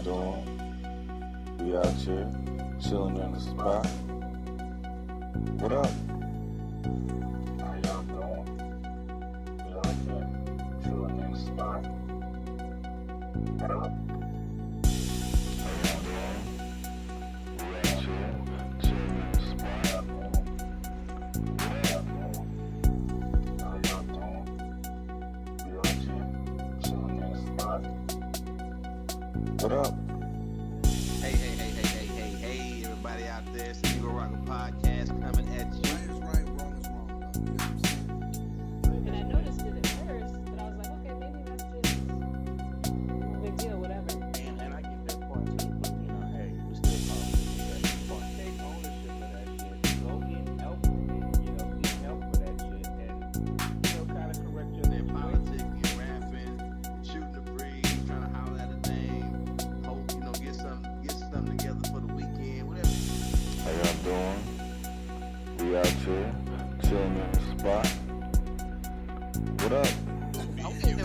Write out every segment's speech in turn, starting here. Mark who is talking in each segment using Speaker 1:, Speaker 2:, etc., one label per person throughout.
Speaker 1: y'all doing? We Outchea, chilling in the spot. What up? How y'all doing? We Outchea, chilling in the spot. What up? How y'all doing? We Outchea, chilling in the spot. What up? How y'all doing? We Outchea, chilling in the spot. What up?
Speaker 2: Hey, everybody out there. It's the Rodger Podcast coming at you.
Speaker 3: Right is right, wrong is wrong. You know what I'm saying?
Speaker 4: And I noticed it at first, but I was like, okay, maybe that's just no big deal, whatever.
Speaker 5: And I get that part too, but you know, hey, we still talking that part. Take ownership of that shit. Go get help with it, you know, get help for that shit, and you know, kind of correct your
Speaker 2: They're politicking, rapping, shooting the breeze, trying to holler at a thing, hope, you know, get something together for the weekend, whatever.
Speaker 1: How y'all doing? We out here, chilling in the spot. What up?
Speaker 2: Okay, no,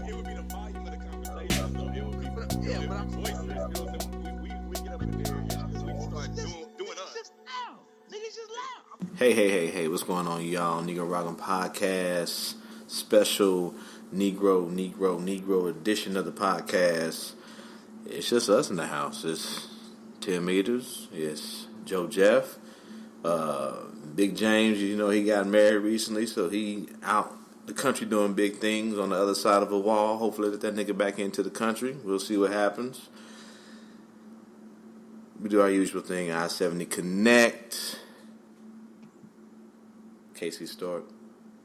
Speaker 3: It would be the volume of the conversation. So it would be
Speaker 2: yeah, but I'm
Speaker 3: voices. You know what I'm saying? We get up in there and we start doing us.
Speaker 2: just loud. Niggas just loud.
Speaker 6: Hey, what's going on, y'all? Negro Rockin' Podcast, special Negro edition of the podcast. It's just us in the house. It's Tim Meters, it's Joe Jeff, Big James, you know, he got married recently, so he out the country doing big things on the other side of a wall. Hopefully let that nigga back into the country. We'll see what happens. We do our usual thing, I-70 Connect. Casey Stark.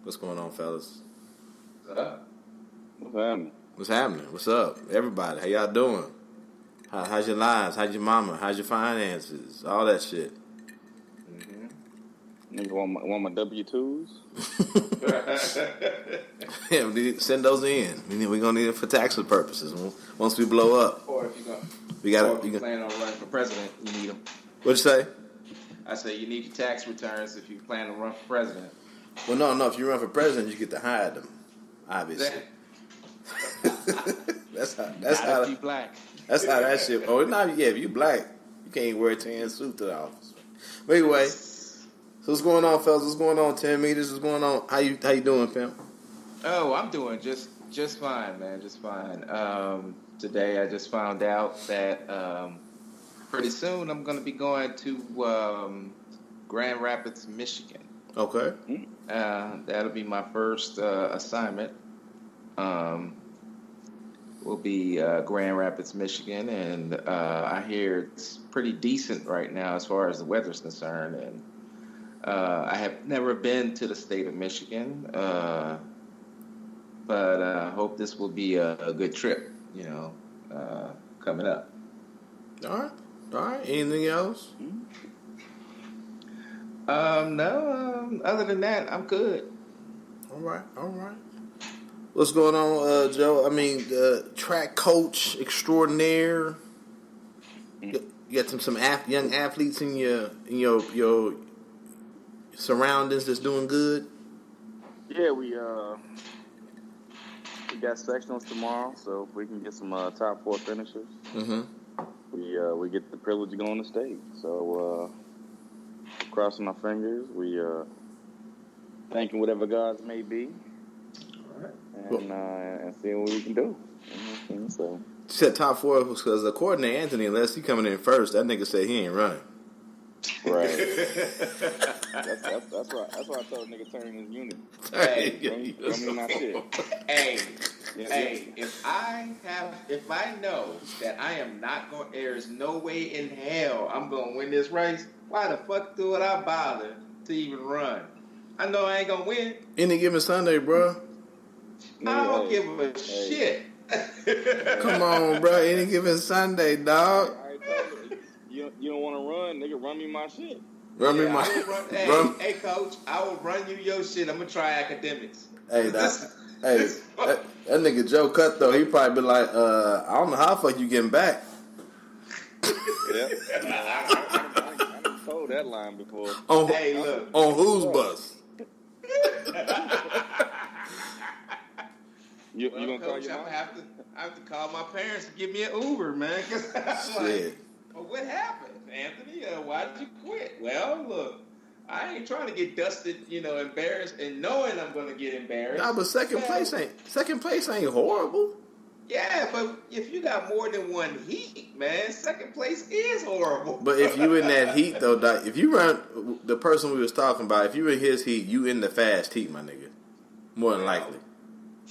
Speaker 6: What's going on, fellas?
Speaker 1: What's happening?
Speaker 6: What's happening? What's up? Everybody, how y'all doing? How's your lives? How's your mama? How's your finances? All that shit.
Speaker 1: Nigga want my W-2s?
Speaker 6: Yeah, we need to send those in. We're going to need it for tax purposes once we blow up.
Speaker 5: Or if you're
Speaker 6: We got
Speaker 5: if you plan on running for president, you need them.
Speaker 6: What'd you say?
Speaker 5: I say you need your tax returns if you plan to run for president.
Speaker 6: Well, no. If you run for president, you get to hide them. Obviously. That's how
Speaker 5: Not if you black.
Speaker 6: That's how that shit. Oh, not yeah. If you black, you can't wear a tan suit to the office. But anyway, so what's going on, fellas? What's going on? 10 meters. What's going on? How you doing, pimp?
Speaker 5: Oh, I'm doing just fine, man. Just fine. Today I just found out that pretty soon I'm going to be going to Grand Rapids, Michigan.
Speaker 6: Okay.
Speaker 5: That'll be my first assignment. Will be Grand Rapids, Michigan, and I hear it's pretty decent right now as far as the weather's concerned. And I have never been to the state of Michigan, but I hope this will be a good trip, you know, coming up.
Speaker 6: All right. Anything else?
Speaker 5: No, other than that, I'm good.
Speaker 6: All right. What's going on, Joe? I mean, track coach extraordinaire. You got some young athletes in your surroundings that's doing good.
Speaker 7: Yeah, we got sectionals tomorrow, so if we can get some top 4 finishers, we get the privilege of going to state. So crossing my fingers, we thanking whatever gods may be. And seeing what we can do. So
Speaker 6: You said top 4 because according to Anthony, unless he coming in first, that nigga said he ain't running.
Speaker 7: right. that's why I told a nigga turn in his unit.
Speaker 5: Hey,
Speaker 7: Don't mean my shit.
Speaker 5: Hey, if I know that I am not going, there is no way in hell I'm going to win this race. Why the fuck would I bother to even run? I know I ain't going to win.
Speaker 6: Any given Sunday, bro.
Speaker 5: I don't give a shit.
Speaker 6: Come on, bro. Any given Sunday, dog.
Speaker 7: You don't want to run, nigga. Run me my shit.
Speaker 6: Run me my.
Speaker 5: Hey, coach, I will run you your shit. I'm gonna try academics.
Speaker 6: Hey, that nigga Joe Cut though. He probably be like, I don't know how the fuck you getting back.
Speaker 7: Yeah. I done told that line before.
Speaker 5: Look.
Speaker 6: On whose bus?
Speaker 7: You gonna call
Speaker 5: Coach,
Speaker 7: your mom?
Speaker 5: I have to call my parents to give me an Uber, man. Cause I'm like, well, what happened, Anthony? Why did you quit? Well, look, I ain't trying to get dusted, embarrassed, and knowing I'm gonna get embarrassed.
Speaker 6: Nah, but second place ain't horrible.
Speaker 5: Yeah, but if you got more than one heat, man, second place is horrible.
Speaker 6: But if you in that heat though, Doc, if you run the person we was talking about, if you in his heat, you in the fast heat, my nigga. More than likely.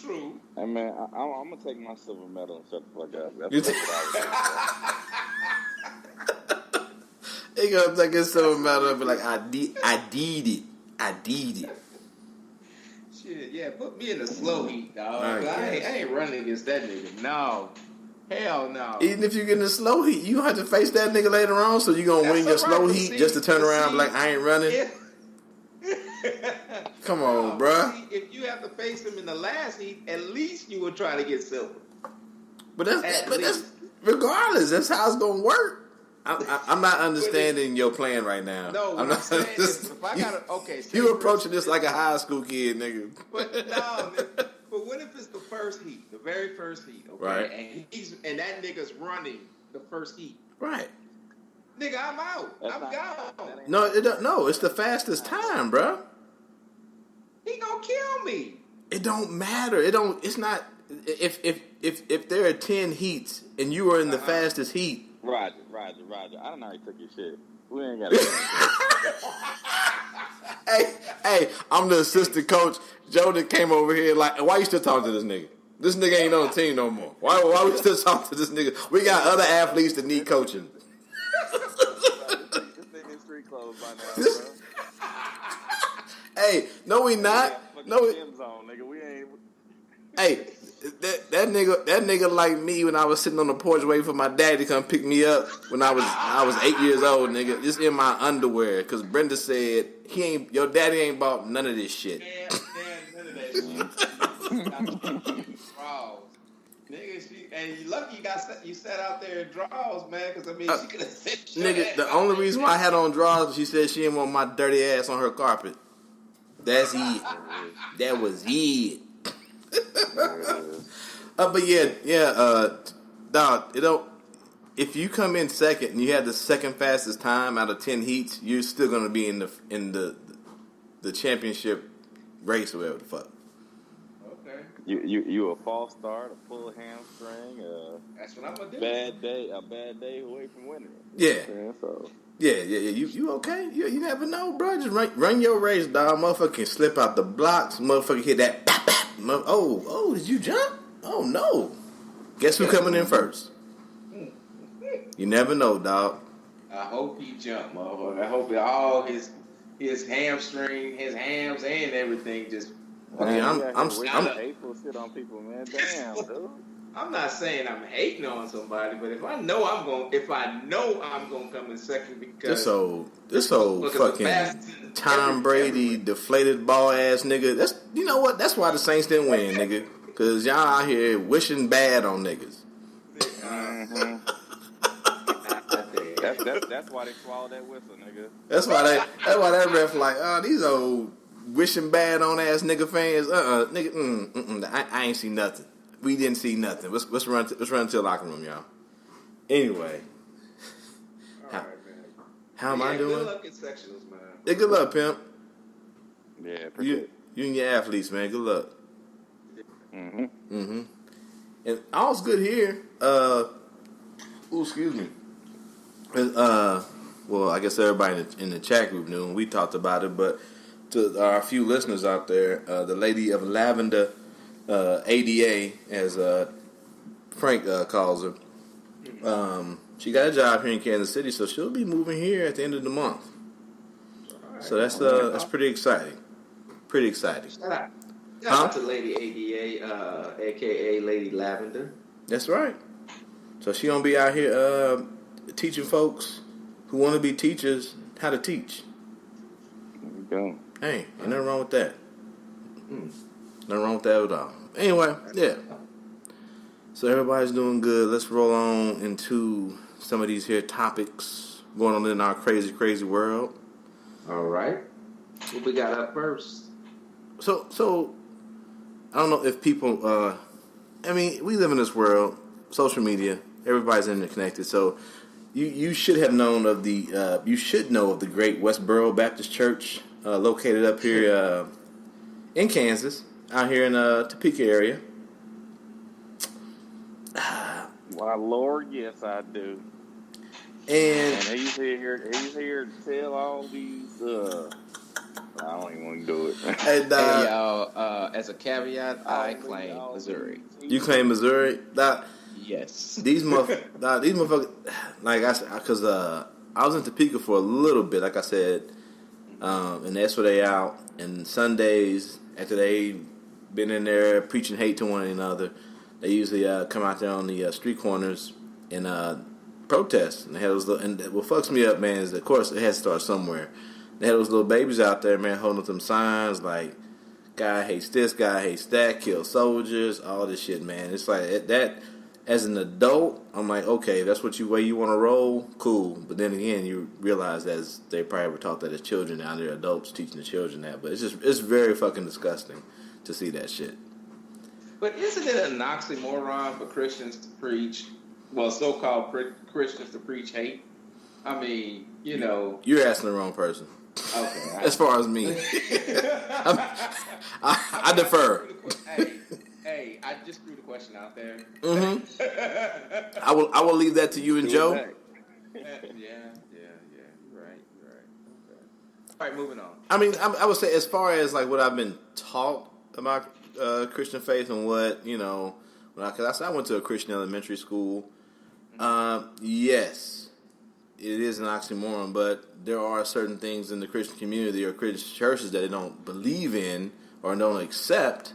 Speaker 5: True.
Speaker 7: Hey man, I'm gonna take my silver medal and shut the fuck up. That's what I was
Speaker 6: He gonna take his silver medal and be like, I did it.
Speaker 5: Shit, yeah, put me in the slow heat, dog. I ain't running against that nigga. No. Hell no.
Speaker 6: Even if you get in the slow heat, you have to face that nigga later on, so you gonna win your slow heat just to turn around and be like, I ain't running?
Speaker 5: Yeah.
Speaker 6: Come on, bruh.
Speaker 5: See, if you have to face him in the last heat, at least you will try to get silver.
Speaker 6: But that's regardless. That's how it's gonna work. I'm not understanding your plan right now.
Speaker 5: No,
Speaker 6: I'm not.
Speaker 5: saying is, if I gotta,
Speaker 6: you approaching this like a high school kid, nigga.
Speaker 5: But no, but what if it's the first heat, the very first heat, okay?
Speaker 6: Right.
Speaker 5: And that nigga's running the first heat.
Speaker 6: Right.
Speaker 5: Nigga, I'm out. I'm gone.
Speaker 6: No, it's the fastest time, bro.
Speaker 5: He gonna kill me.
Speaker 6: It don't matter. It's not. If there are 10 heats and you are in the fastest heat.
Speaker 7: Rodger. I don't know how you took your shit. We ain't got to.
Speaker 6: Hey, I'm the assistant coach. Joe that came over here like, why you still talking to this nigga? This nigga ain't on the team no more. Why we still talking to this nigga? We got other athletes that need coaching.
Speaker 7: This nigga in street clothes by now, bro.
Speaker 6: Hey, no we not. No we.
Speaker 7: Zone, nigga. We ain't.
Speaker 6: Hey, that nigga like me when I was sitting on the porch waiting for my dad to come pick me up when I was 8 years old, nigga, just in my underwear, cause Brenda said your daddy ain't bought none of this shit.
Speaker 5: None of that shit. Nigga, and you lucky you sat out there in drawers, man, cause I mean she could have said
Speaker 6: nigga, the only reason why I had on drawers, she said she didn't want my dirty ass on her carpet. That's it. That was it. But dog, if you come in second and you have the second fastest time out of 10 heats, you're still gonna be in the championship race or whatever the fuck.
Speaker 5: Okay.
Speaker 7: You a false start, a full hamstring,
Speaker 5: that's what I'm gonna do.
Speaker 7: A bad day away from winning.
Speaker 6: Yeah.
Speaker 7: So.
Speaker 6: Yeah. You okay? You never know, bro. Just run your race, dog. Motherfucker can slip out the blocks. Motherfucker hit that. Oh, did you jump? Oh no. Guess who coming in first? You never know, dog.
Speaker 5: I hope he jumped, motherfucker. I hope all his hamstring, his hams, and everything just.
Speaker 6: Okay, I'm
Speaker 7: hateful shit on people, man. Damn, dude.
Speaker 5: I'm not saying I'm hating on somebody, but if I know I'm gonna come in second because
Speaker 6: this old fucking Tom Brady deflated ball ass nigga. You know what? That's why the Saints didn't win, nigga. Cause y'all out here wishing bad on niggas.
Speaker 7: Mm-hmm. That's why they swallowed that whistle, nigga.
Speaker 6: That's why that ref like, these old wishing bad on ass nigga fans. Nigga, I ain't see nothing. We didn't see nothing. Let's run to the locker room, y'all. Anyway, how am I doing?
Speaker 5: Good luck in sectionals, man.
Speaker 6: Yeah, good luck, pimp.
Speaker 7: Yeah, appreciate it.
Speaker 6: You and your athletes, man. Good luck.
Speaker 7: Mm-hmm.
Speaker 6: And all's good here. Excuse me. Well, I guess everybody in the chat group knew, and we talked about it. But to our few listeners out there, the Lady of Lavender, ADA, as Frank calls her, she got a job here in Kansas City, so she'll be moving here at the end of the month. Right. So that's pretty exciting. Pretty exciting.
Speaker 5: Shout out to Lady ADA, aka Lady Lavender.
Speaker 6: That's right. So she gonna be out here teaching folks who want to be teachers how to teach.
Speaker 7: There we go.
Speaker 6: Hey, ain't nothing wrong with that. Nothing wrong with that at all. Anyway, yeah. So everybody's doing good. Let's roll on into some of these here topics going on in our crazy, crazy world.
Speaker 5: All right. What we got up first?
Speaker 6: So I don't know if people I mean, we live in this world, social media, everybody's interconnected. So you should have known of the you should know of the great Westboro Baptist Church located up here in Kansas, out here in Topeka area.
Speaker 7: Why, Lord, yes, I do.
Speaker 6: And
Speaker 7: he's here to tell all these. I don't even want to do it.
Speaker 6: And,
Speaker 5: hey, y'all, as a caveat, I claim Missouri.
Speaker 6: You claim Missouri?
Speaker 5: Yes.
Speaker 6: These motherfuckers, like I said, because I was in Topeka for a little bit, like I said, and that's where they out. And Sundays, after they been in there preaching hate to one another, they usually come out there on the street corners and protest. And they had those little, and what fucks me up, man, is of course it has to start somewhere. They had those little babies out there, man, holding up them signs like, "Guy hates this, guy hates that, kill soldiers," all this shit, man. It's like that. As an adult, I'm like, okay, that's what way you want to roll, cool. But then again, you realize that they probably were taught that as children. Now they're adults teaching the children that. But it's very fucking disgusting to see that shit.
Speaker 5: But isn't it an oxymoron for Christians to preach, well, so-called Christians to preach hate? I mean, you know.
Speaker 6: You're asking the wrong person.
Speaker 5: Okay.
Speaker 6: As far as me. I defer.
Speaker 5: Hey, I just threw the question out there.
Speaker 6: Mm-hmm. I will leave that to you and Joe.
Speaker 5: Yeah. You're right. Okay. All right, moving on.
Speaker 6: I mean, I would say as far as like what I've been taught about Christian faith and what, you know, because I went to a Christian elementary school. Yes, it is an oxymoron, but there are certain things in the Christian community or Christian churches that they don't believe in or don't accept.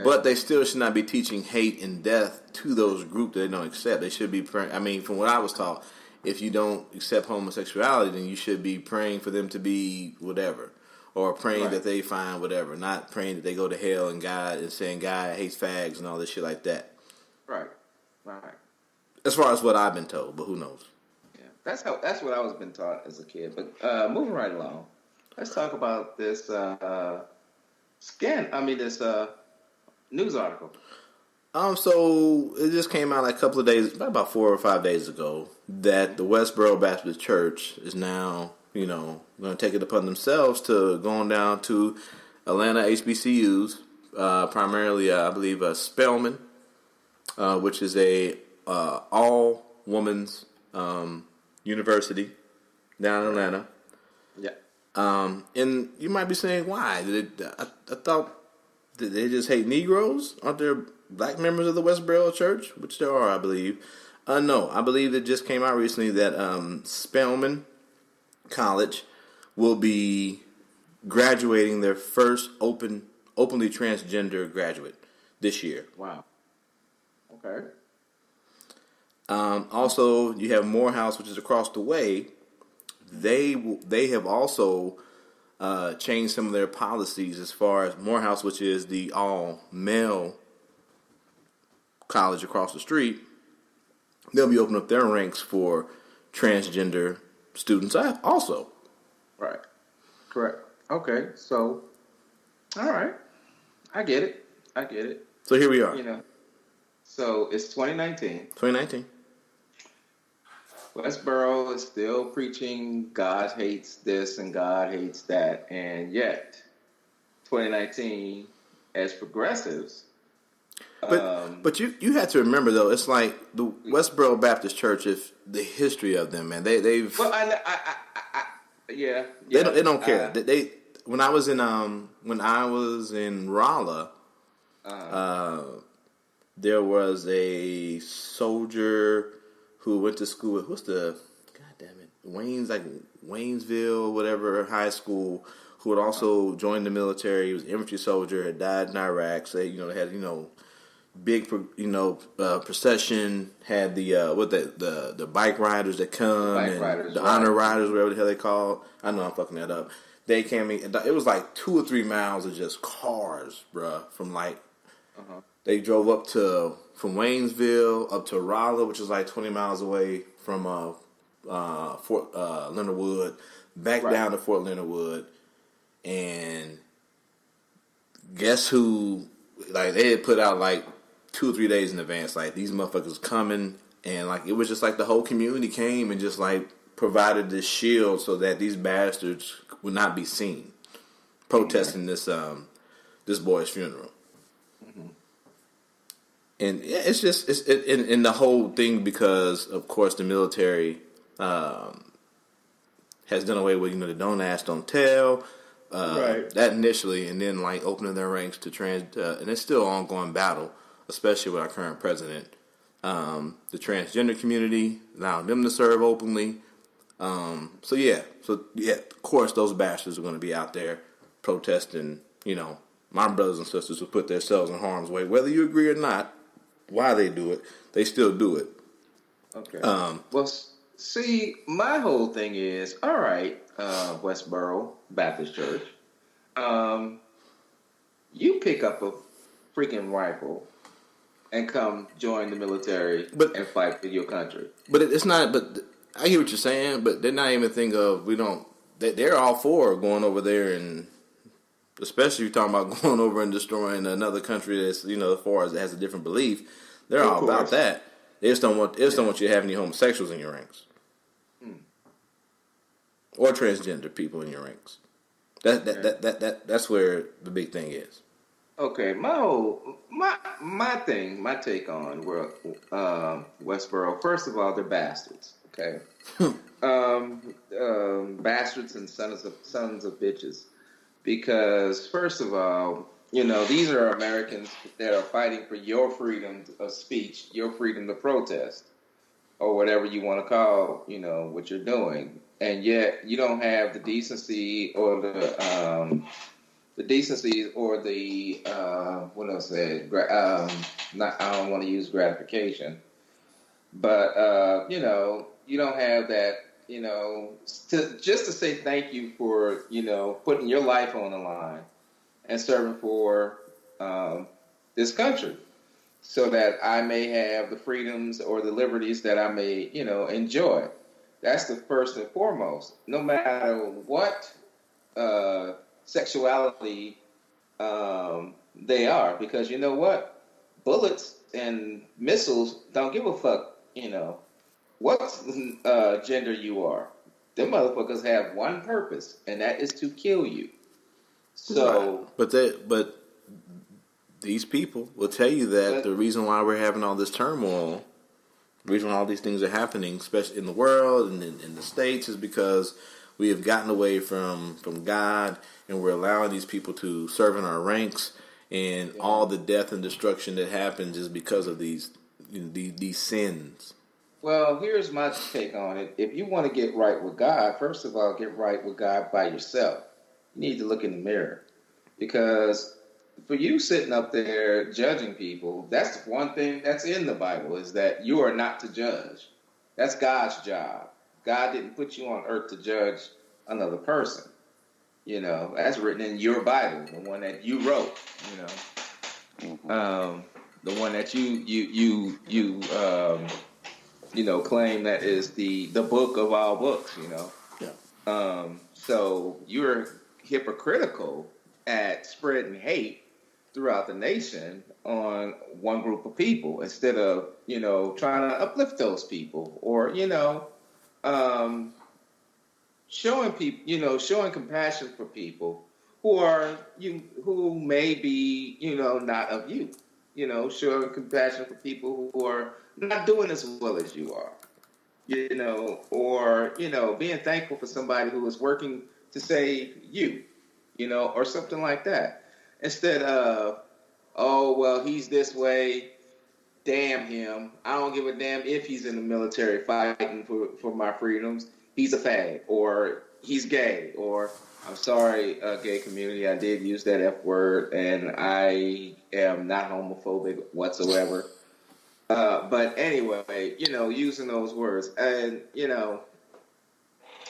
Speaker 6: But they still should not be teaching hate and death to those groups that they don't accept. They should be praying. I mean, from what I was taught, if you don't accept homosexuality, then you should be praying for them to be whatever. Or praying that they find whatever. Not praying that they go to hell and God and saying God hates fags and all this shit like that.
Speaker 5: Right.
Speaker 6: As far as what I've been told, but who knows?
Speaker 5: Yeah, that's what I was been taught as a kid. But moving right along, let's talk about this this news article.
Speaker 6: So it just came out like a couple of days, about 4 or 5 days ago, that the Westboro Baptist Church is now, you know, going to take it upon themselves to going down to Atlanta HBCUs, primarily, I believe, Spelman, which is a all women's university down in Atlanta.
Speaker 5: Yeah.
Speaker 6: And you might be saying, why? I thought. Did they just hate Negroes? Aren't there black members of the Westboro Church? Which there are, I believe. No, I believe it just came out recently that Spelman College will be graduating their first openly transgender graduate this year.
Speaker 5: Wow. Okay.
Speaker 6: Also, you have Morehouse, which is across the way. They have also changed some of their policies as far as Morehouse, which is the all-male college across the street. They'll be opening up their ranks for transgender students also.
Speaker 5: Right. Correct. Okay. So, all right. I get it.
Speaker 6: So here we are.
Speaker 5: You know, so it's 2019.
Speaker 6: 2019.
Speaker 5: Westboro is still preaching God hates this and God hates that, and yet 2019, as progressives.
Speaker 6: But you have to remember though, it's like the Westboro Baptist Church. If the history of them, man, they've.
Speaker 5: Well, yeah.
Speaker 6: They don't care. When I was in Rolla, there was a soldier who went to school at, Waynesville, whatever, high school, who had also joined the military. He was an infantry soldier, had died in Iraq. So, they had, big, procession, had the bike riders that come, the honor riders, whatever the hell they call. I know I'm fucking that up. They came in, it was like 2 or 3 miles of just cars, bruh, from like, they drove from Waynesville up to Rolla, which is like 20 miles away from Fort Leonard Wood, back down to Fort Leonard Wood, and guess who? Like they had put out like 2 or 3 days in advance. Like, these motherfuckers coming, and like it was just like the whole community came and just like provided this shield so that these bastards would not be seen protesting this boy's funeral. And yeah, it's just in the whole thing, because of course the military has done away with the don't ask, don't tell.
Speaker 5: Right.
Speaker 6: That initially, and then like opening their ranks to and it's still an ongoing battle, especially with our current president. The transgender community, allowing them to serve openly. So yeah, of course those bastards are going to be out there protesting. My brothers and sisters who put themselves in harm's way, whether you agree or not. Why they do it, they still do it.
Speaker 5: Okay. Well, see, my whole thing is, all right, Westboro Baptist Church, you pick up a freaking rifle and come join the military and fight for your country.
Speaker 6: But it's not. But I hear what you're saying. But they're not even thinking of. They're all for going over there, and especially if you're talking about going over and destroying another country that's as far as it has a different belief. They're all about that. They just don't want. Don't want you to have any homosexuals in your ranks, or transgender people in your ranks. That's where the big thing is.
Speaker 5: Okay, my take on Westboro. First of all, they're bastards. Okay, bastards and sons of bitches. Because first of all, these are Americans that are fighting for your freedom of speech, your freedom to protest, or whatever you want to call, what you're doing, and yet you don't have the decency or the what else said? I don't want to use gratification, but you don't have that. Just to say thank you for putting your life on the line and serving for this country, so that I may have the freedoms or the liberties that I may enjoy. That's the first and foremost. No matter what sexuality they are, because you know what, bullets and missiles don't give a fuck. What gender you are. Them motherfuckers have one purpose, and that is to kill you. So,
Speaker 6: but these people will tell you that the reason why we're having all this turmoil, the reason why all these things are happening, especially in the world and in the States, is because we have gotten away from God, and we're allowing these people to serve in our ranks, and all the death and destruction that happens is because of these sins.
Speaker 5: Well, here's my take on it. If you want to get right with God, first of all, get right with God by yourself. You need to look in the mirror. Because for you sitting up there judging people, that's one thing that's in the Bible, is that you are not to judge. That's God's job. God didn't put you on earth to judge another person. That's written in your Bible, the one that you wrote, the one that you claim that is the book of all books, Yeah. So you're hypocritical at spreading hate throughout the nation on one group of people instead of, trying to uplift those people or, showing people, showing compassion for people who may be, not of you, showing compassion for people who are not doing as well as you are, or, being thankful for somebody who is working to save you, or something like that. Instead of, oh, well, he's this way, damn him. I don't give a damn if he's in the military fighting for my freedoms. He's a fag, or he's gay, or I'm sorry, gay community, I did use that F word, and I am not homophobic whatsoever. But anyway, using those words, and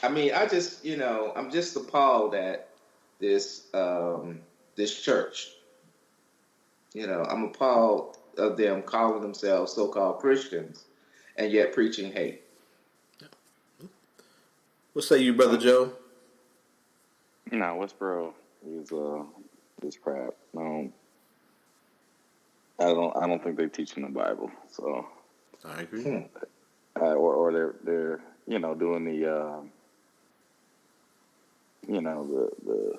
Speaker 5: I just, I'm just appalled at this church. I'm appalled of them calling themselves so-called Christians and yet preaching hate.
Speaker 6: What say you, Brother Joe?
Speaker 7: No, Westboro is crap. I don't think they teach in the Bible. So
Speaker 6: I agree.
Speaker 7: or they're doing the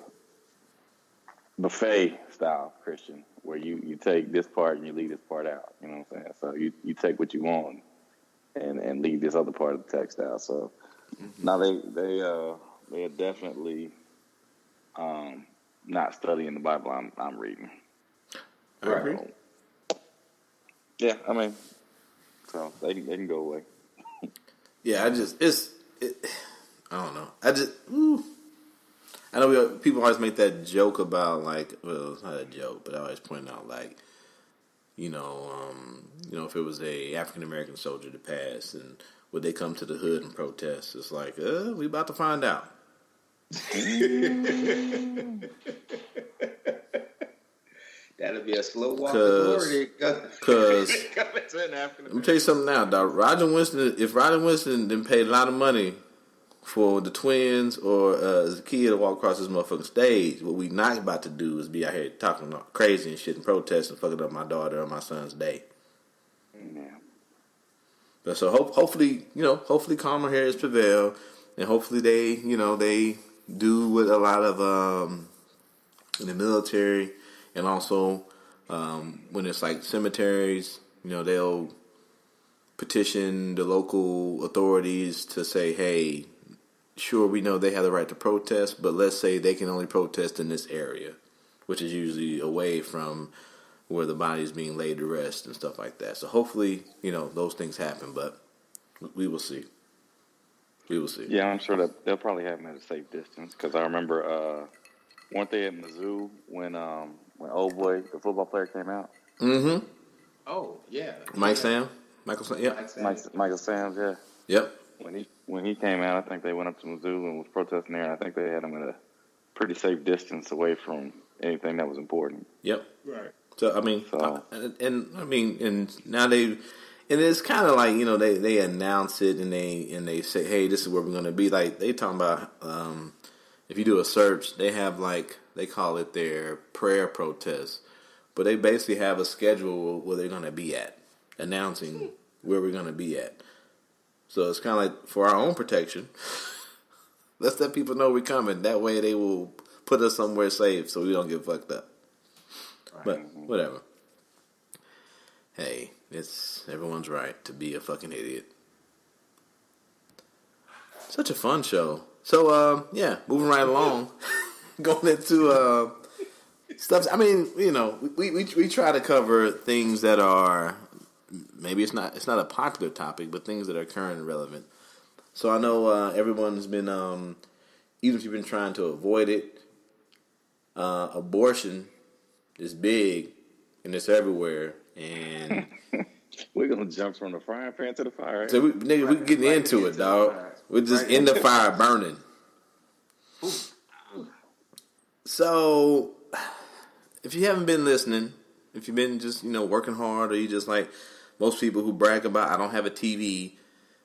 Speaker 7: buffet style Christian, where you take this part and you leave this part out. You know what I'm saying? So you take what you want and leave this other part of the text out. So now they are definitely not studying the Bible I'm reading.
Speaker 6: I agree.
Speaker 7: Yeah, I mean, so they can go away.
Speaker 6: Yeah, I don't know. I know people always make that joke about, like, well, it's not a joke, but I always point out, like, if it was a African American soldier that passed, and would they come to the hood and protest? It's like, we about to find out.
Speaker 5: That'll be a slow walk to glory.
Speaker 6: Because let me tell you something now, dog. If Rodger Winston didn't pay a lot of money for the twins or as a kid to walk across this motherfucking stage, what we not about to do is be out here talking crazy and shit and protesting, fucking up my daughter or my son's day.
Speaker 7: Yeah.
Speaker 6: But so hopefully calmer heads prevail, and hopefully they do what a lot of in the military, and also when it's like cemeteries, they'll petition the local authorities to say, hey, sure, we know they have the right to protest, but let's say they can only protest in this area, which is usually away from where the body is being laid to rest and stuff like that. So hopefully, those things happen, but we will see. We will see.
Speaker 7: Yeah, I'm sure that they'll probably have them at a safe distance, because I remember weren't they at Mizzou when old boy, the football player, came out?
Speaker 6: Mm-hmm.
Speaker 5: Oh, yeah.
Speaker 6: Michael Sam, yeah.
Speaker 7: Michael Sam's, yeah.
Speaker 6: Yep.
Speaker 7: When he came out, I think they went up to Mizzou and was protesting there. And I think they had him at a pretty safe distance away from anything that was important.
Speaker 6: Yep.
Speaker 2: Right.
Speaker 6: So I mean, and now and it's kind of like they announce it and they say, hey, this is where we're going to be. Like they talking about if you do a search, they have they call it their prayer protest, but they basically have a schedule where they're going to be at, announcing where we're going to be at. So it's kind of like for our own protection. Let's let people know we're coming. That way they will put us somewhere safe so we don't get fucked up. Right. But whatever. Hey, everyone's right to be a fucking idiot. Such a fun show. So yeah, moving right along, going into stuff. I mean, we try to cover things that are maybe it's not a popular topic, but things that are current and relevant. So I know everyone's been even if you've been trying to avoid it, abortion is big and it's everywhere, and
Speaker 7: we're gonna jump from the frying pan to the fire. Right?
Speaker 6: So we're getting into it, dog. We're just in the fire burning. So, if you haven't been listening, if you've been just working hard, or you just like most people who brag about I don't have a TV,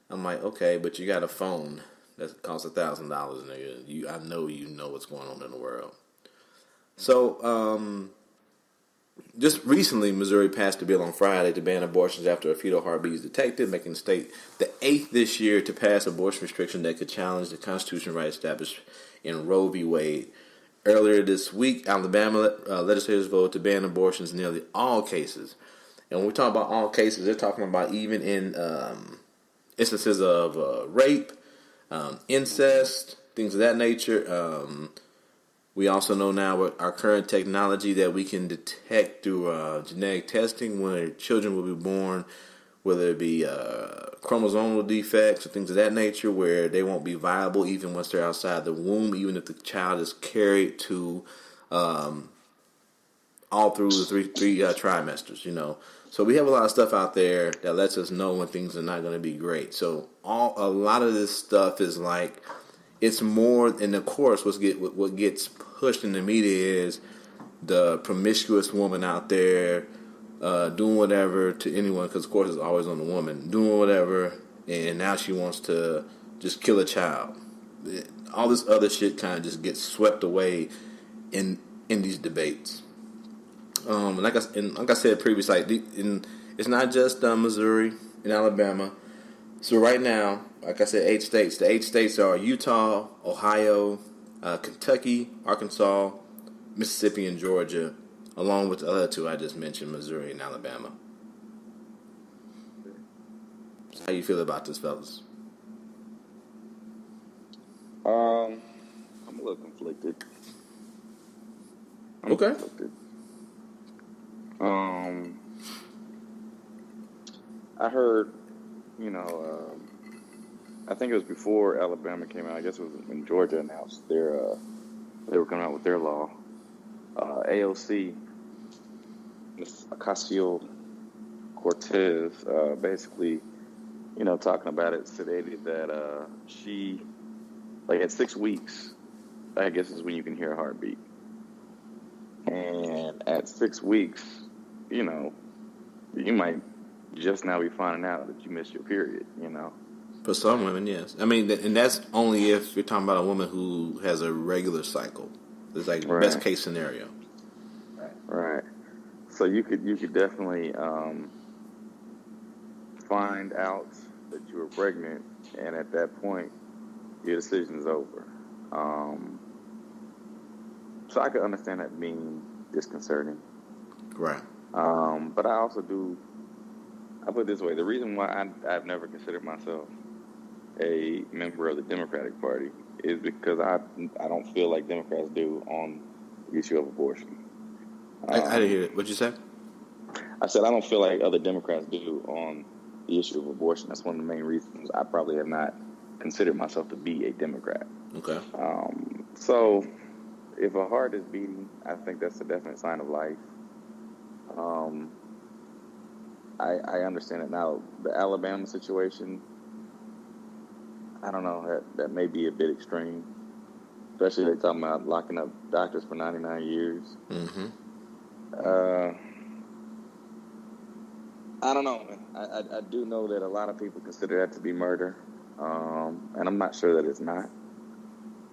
Speaker 6: I'm like, okay, but you got a phone that costs $1,000, nigga. I know you know what's going on in the world. So, just recently, Missouri passed a bill on Friday to ban abortions after a fetal heartbeat is detected, making the state the 8th this year to pass abortion restriction that could challenge the constitutional right established in Roe v. Wade. Earlier this week, Alabama legislators voted to ban abortions in nearly all cases. And when we talk about all cases, they're talking about even in instances of rape, incest, things of that nature. We also know now with our current technology that we can detect through genetic testing when children will be born, whether it be chromosomal defects or things of that nature, where they won't be viable even once they're outside the womb, even if the child is carried to all through the three trimesters, So we have a lot of stuff out there that lets us know when things are not going to be great. So a lot of this stuff is like, it's more, and of course, what gets pushed in the media is the promiscuous woman out there doing whatever to anyone, because of course it's always on the woman, doing whatever, and now she wants to just kill a child. All this other shit kind of just gets swept away in these debates. like I said previously, it's not just Missouri and Alabama. So right now, like I said, 8 states. The 8 states are Utah, Ohio, Kentucky, Arkansas, Mississippi, and Georgia, along with the other 2 I just mentioned, Missouri and Alabama. How do you feel about this, fellas?
Speaker 7: I'm a little conflicted.
Speaker 6: Okay.
Speaker 7: I heard, I think it was before Alabama came out. I guess it was when Georgia announced they were coming out with their law. AOC, Ms. Ocasio-Cortez, basically, talking about it, stated that she, at 6 weeks, I guess is when you can hear a heartbeat. And at 6 weeks, you might just now be finding out that you missed your period,
Speaker 6: For some women, yes. I mean, and that's only if you're talking about a woman who has a regular cycle. It's like
Speaker 7: Right.
Speaker 6: best case scenario.
Speaker 7: Right. So you could definitely find out that you were pregnant, and at that point, your decision is over. So I could understand that being disconcerting.
Speaker 6: Right.
Speaker 7: But I also I put it this way, the reason why I've never considered myself a member of the Democratic Party is because I don't feel like Democrats do on the issue of abortion.
Speaker 6: I didn't hear it. What'd you say?
Speaker 7: I said I don't feel like other Democrats do on the issue of abortion. That's one of the main reasons I probably have not considered myself to be a Democrat.
Speaker 6: Okay.
Speaker 7: So if a heart is beating, I think that's a definite sign of life. I understand it now. The Alabama situation, I don't know, that may be a bit extreme. Especially they're talking about locking up doctors for 99 years.
Speaker 6: Mm-hmm.
Speaker 7: I don't know. I do know that a lot of people consider that to be murder. And I'm not sure that it's not.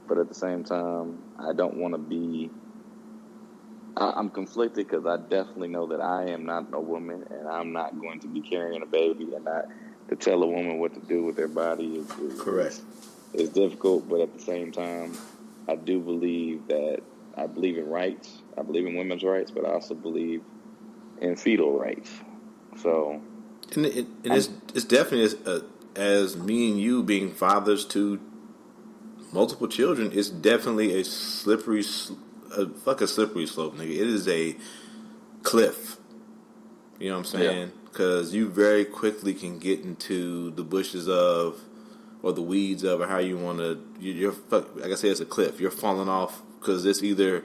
Speaker 7: But at the same time, I don't want to be... I'm conflicted because I definitely know that I am not a woman and I'm not going to be carrying a baby, and not to tell a woman what to do with their body is
Speaker 6: Correct.
Speaker 7: Is difficult. But at the same time, I do believe in rights. I believe in women's rights, but I also believe in fetal rights. So,
Speaker 6: and it's definitely as me and you being fathers to multiple children, it's definitely a slippery slope, nigga. It is a cliff. You know what I'm saying? Because you very quickly can get into the bushes of, or the weeds of, or how you want to. You're like I said, it's a cliff. You're falling off because it's either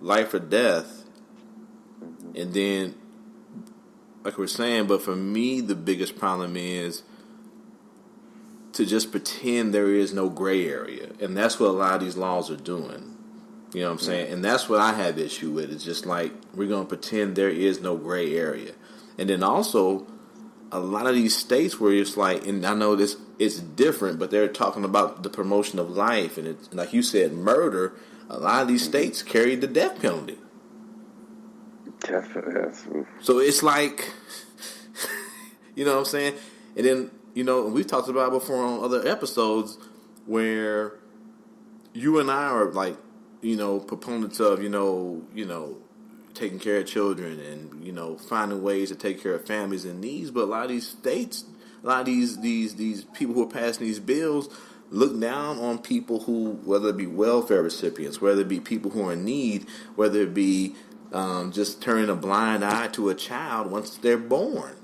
Speaker 6: life or death, and then, like we're saying. But for me, the biggest problem is to just pretend there is no gray area, and that's what a lot of these laws are doing. You know what I'm saying? And that's what I have issue with. It's just like, we're going to pretend there is no gray area. And then also, a lot of these states where it's like, and I know this it's different, but they're talking about the promotion of life. And it's, like you said, murder. A lot of these states carry the death penalty.
Speaker 7: Definitely.
Speaker 6: So it's like, you know what I'm saying? And then, we've talked about it before on other episodes where you and I are like, proponents of, taking care of children and, finding ways to take care of families in needs. But a lot of these states, a lot of these people who are passing these bills look down on people who, whether it be welfare recipients, whether it be people who are in need, whether it be just turning a blind eye to a child once they're born.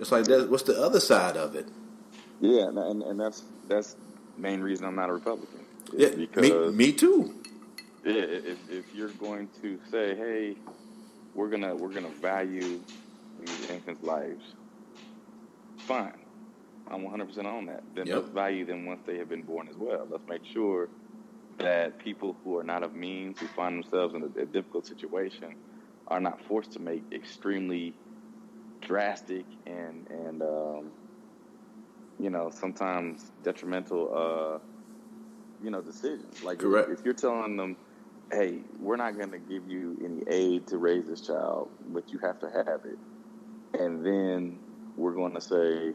Speaker 6: It's like, what's the other side of it?
Speaker 7: Yeah, and that's the main reason I'm not a Republican.
Speaker 6: Yeah,
Speaker 7: because
Speaker 6: me too.
Speaker 7: If you're going to say, hey, we're gonna value these infants' lives, fine, I'm 100% on that. Then let's value them once they have been born as well. Let's make sure that people who are not of means, who find themselves in a difficult situation, are not forced to make extremely drastic and sometimes detrimental decisions. Like,
Speaker 6: correct.
Speaker 7: If you're telling them, hey, we're not going to give you any aid to raise this child, but you have to have it. And then we're going to say,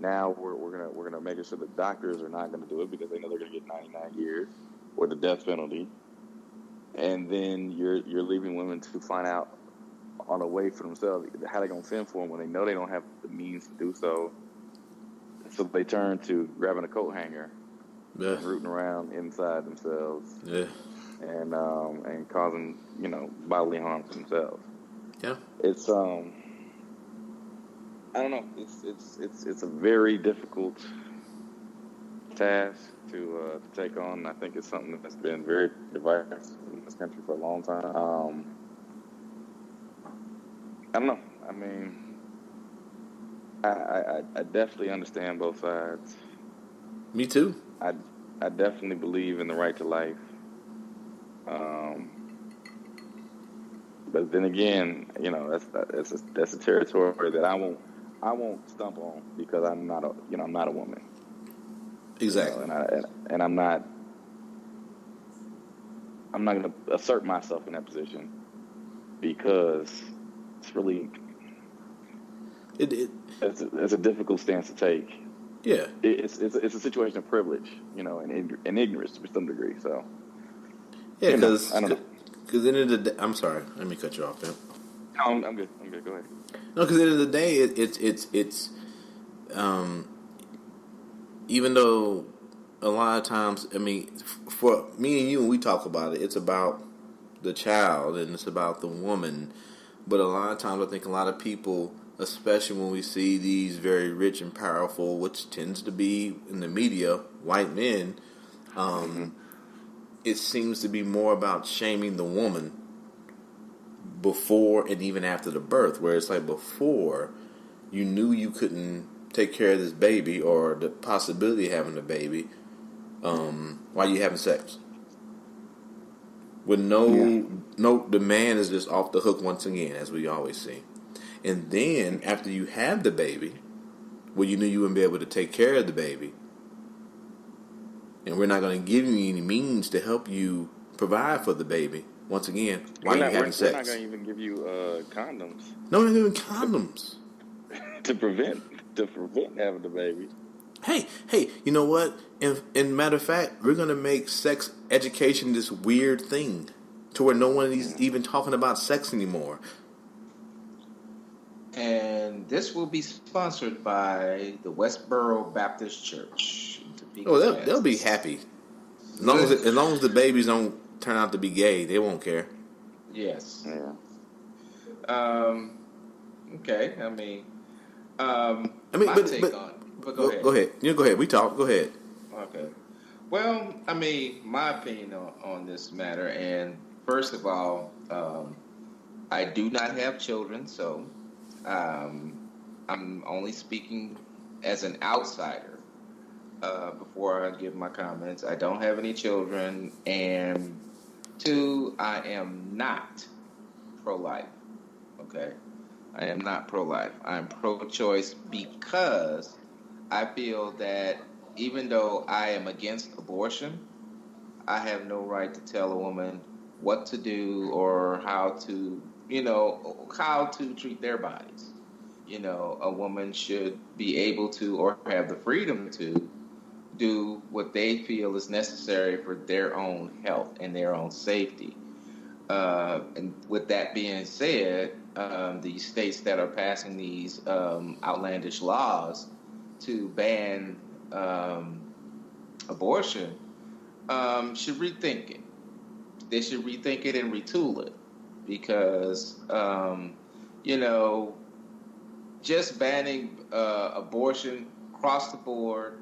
Speaker 7: now we're gonna make it so the doctors are not going to do it because they know they're going to get 99 years or the death penalty. And then you're leaving women to find out on a way for themselves how they're going to fend for them when they know they don't have the means to do so. So they turn to grabbing a coat hanger, and rooting around inside themselves, and causing bodily harm to themselves.
Speaker 6: Yeah,
Speaker 7: it's I don't know. It's a very difficult task to take on. I think it's something that's been very divisive in this country for a long time. I don't know. I mean, I definitely understand both sides.
Speaker 6: Me too.
Speaker 7: I definitely believe in the right to life. But then again, that's a territory that I won't stump on because I'm not a woman.
Speaker 6: Exactly.
Speaker 7: And I'm not going to assert myself in that position because it's really it's a difficult stance to take.
Speaker 6: Yeah,
Speaker 7: it's a situation of privilege, and ignorance to some degree. So
Speaker 6: yeah, because
Speaker 7: I don't know.
Speaker 6: Because at the end of the day, I'm sorry, let me cut you off, man.
Speaker 7: No, I'm good. Go ahead.
Speaker 6: No, because at the end of the day, it's even though a lot of times, I mean, for me and you, when we talk about it, it's about the child and it's about the woman. But a lot of times, I think a lot of people, especially when we see these very rich and powerful, which tends to be in the media, white men, it seems to be more about shaming the woman before and even after the birth, where it's like before you knew you couldn't take care of this baby or the possibility of having a baby while you having sex. With the man is just off the hook once again, as we always see. And then after you have the baby, well, you knew you wouldn't be able to take care of the baby, and we're not going to give you any means to help you provide for the baby. Once again, while you're having sex,
Speaker 7: we're not going to even give you condoms.
Speaker 6: No, we're not giving condoms
Speaker 7: to prevent having the baby.
Speaker 6: Hey, you know what? In matter of fact, we're going to make sex education this weird thing to where no one is even talking about sex anymore.
Speaker 5: And this will be sponsored by the Westboro Baptist Church.
Speaker 6: They'll be happy. As long as the babies don't turn out to be gay, they won't care.
Speaker 5: Yes.
Speaker 7: Yeah.
Speaker 5: Okay. I mean,
Speaker 6: but
Speaker 5: go ahead.
Speaker 6: Go ahead. You go ahead. We talk. Go ahead.
Speaker 5: Okay. Well, I mean, my opinion on this matter, and first of all, I do not have children, so I'm only speaking as an outsider. Before I give my comments, I don't have any children, and 2, I am not pro-life. Okay, I am not pro-life. I'm pro-choice because I feel that even though I am against abortion, I have no right to tell a woman what to do or how to treat their bodies. A woman should be able to or have the freedom to do what they feel is necessary for their own health and their own safety. And with that being said, the states that are passing these outlandish laws to ban abortion should rethink it. They should rethink it and retool it because, just banning abortion across the board,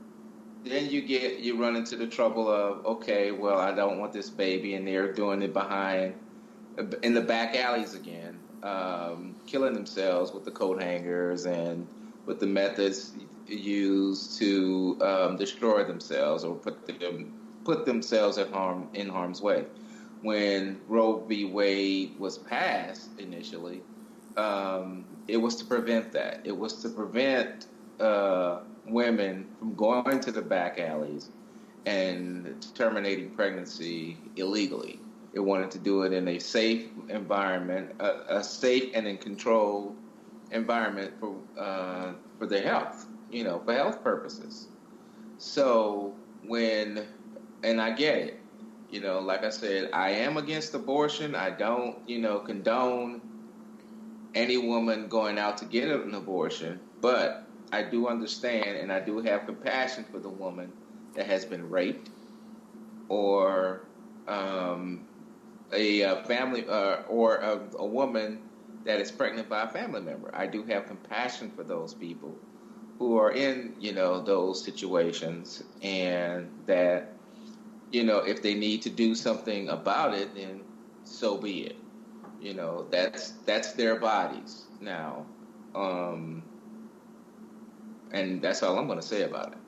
Speaker 5: then you run into the trouble of, okay, well, I don't want this baby, and they're doing it in the back alleys again, killing themselves with the coat hangers and with the methods used to destroy themselves or put themselves in harm's way. When Roe v. Wade was passed initially, it was to prevent that. It was to prevent women from going to the back alleys and terminating pregnancy illegally. It wanted to do it in a safe environment, a safe and in controlled environment for their health, for health purposes. So and I get it, like I said, I am against abortion. I don't, condone any woman going out to get an abortion, but I do understand and I do have compassion for the woman that has been raped or a family or a woman that is pregnant by a family member. I do have compassion for those people who are in, those situations, and that, if they need to do something about it, then so be it. That's their bodies now. And that's all I'm going to say about it.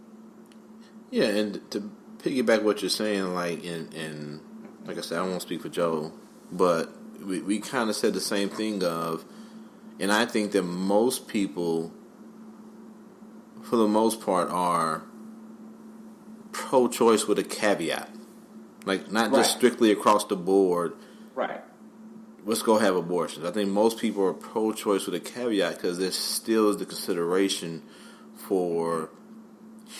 Speaker 6: Yeah, and to piggyback what you're saying, like, and like I said, I won't speak for Joe, but we kind of said the same thing and I think that most people, for the most part, are pro-choice with a caveat. Like, not just strictly across the board.
Speaker 5: Right.
Speaker 6: Let's go have abortions. I think most people are pro-choice with a caveat because there still is the consideration for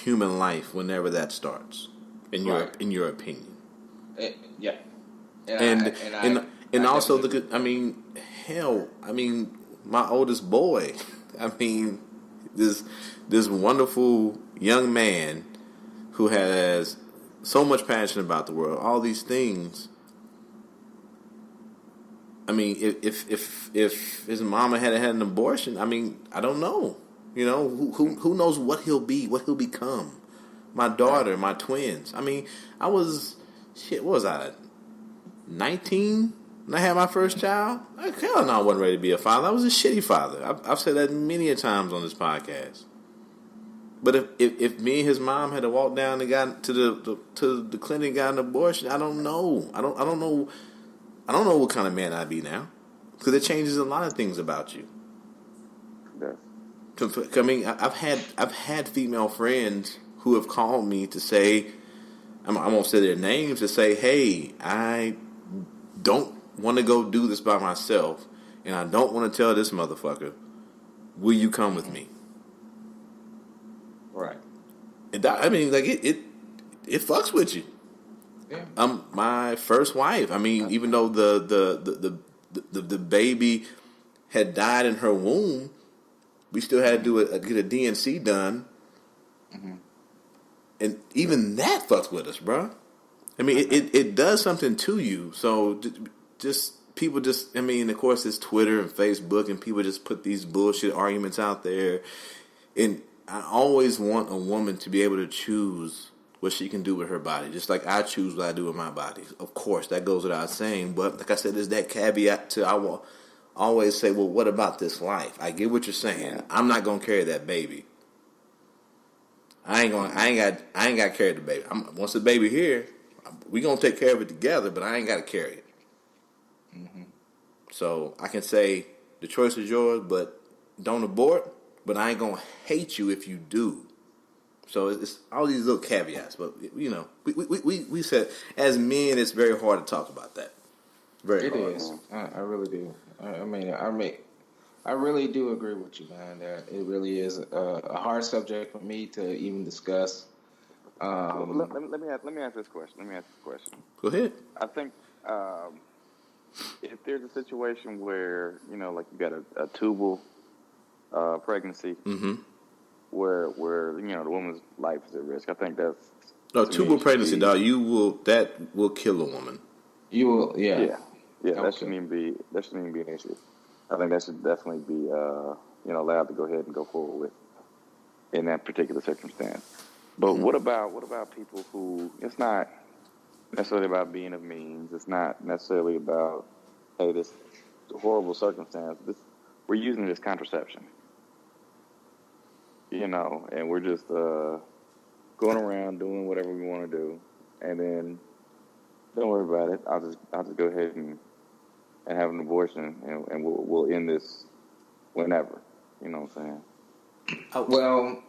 Speaker 6: human life whenever that starts, in your opinion.
Speaker 5: Yeah.
Speaker 6: And also my oldest boy, this wonderful young man who has so much passion about the world, all these things. If his mama had an abortion, I don't know. Who knows what he'll be, what he'll become. My daughter, my twins. What was I, 19 when I had my first child? Hell no, I wasn't ready to be a father. I was a shitty father. I've said that many a times on this podcast. But if me and his mom had to walk down and got to the clinic and got an abortion, I don't know. I don't know what kind of man I'd be now, because it changes a lot of things about you. Yeah. I've had female friends who have called me to say, I won't say their names, to say, hey, I don't want to go do this by myself, and I don't want to tell this motherfucker, will you come with me?
Speaker 5: Right.
Speaker 6: It fucks with you. Yeah. My first wife, even though the baby had died in her womb, we still had to get a DNC done. Mm-hmm. And even that fucks with us, bro. It does something to you. So people of course it's Twitter and Facebook, and people just put these bullshit arguments out there. And I always want a woman to be able to choose what she can do with her body, just like I choose what I do with my body. Of course, that goes without saying. But like I said, there's that caveat to I will always say, well, what about this life? I get what you're saying. I'm not gonna carry that baby. I ain't got to carry the baby. Once the baby here, we gonna take care of it together. But I ain't got to carry it. Mm-hmm. So I can say the choice is yours, but don't abort. But I ain't gonna hate you if you do. So it's all these little caveats. But we said as men, it's very hard to talk about that. Very hard.
Speaker 5: It is. I really do. I really do agree with you, man. That it really is a hard subject for me to even discuss.
Speaker 7: Let me ask this question.
Speaker 6: Go ahead.
Speaker 7: I think if there's a situation where like you got a tubal pregnancy, mm-hmm. where the woman's life is at risk, I think that's
Speaker 6: tubal pregnancy, dog. That will kill a woman.
Speaker 5: You will, yeah.
Speaker 7: That shouldn't even be an issue. I think that should definitely be allowed to go ahead and go forward with in that particular circumstance. But mm-hmm. what about people who, it's not necessarily about being of means. It's not necessarily about, hey, this horrible circumstance. We're using it as contraception. And we're just going around doing whatever we want to do, and then don't worry about it. I'll just go ahead and have an abortion, and we'll end this whenever. You know what I'm saying?
Speaker 5: Well,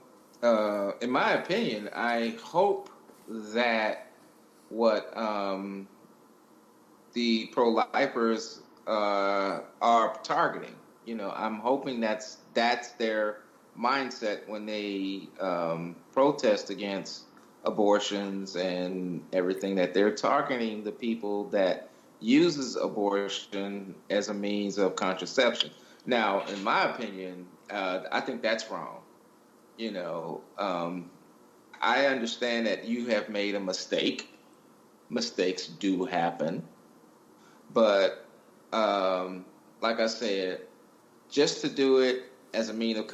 Speaker 5: in my opinion, I hope that what the pro-lifers are targeting. I'm hoping that's their mindset when they protest against abortions and everything, that they're targeting the people that uses abortion as a means of contraception. Now, in my opinion, I think that's wrong. I understand that you have made a mistake. Mistakes do happen. But like I said, just to do it as a means of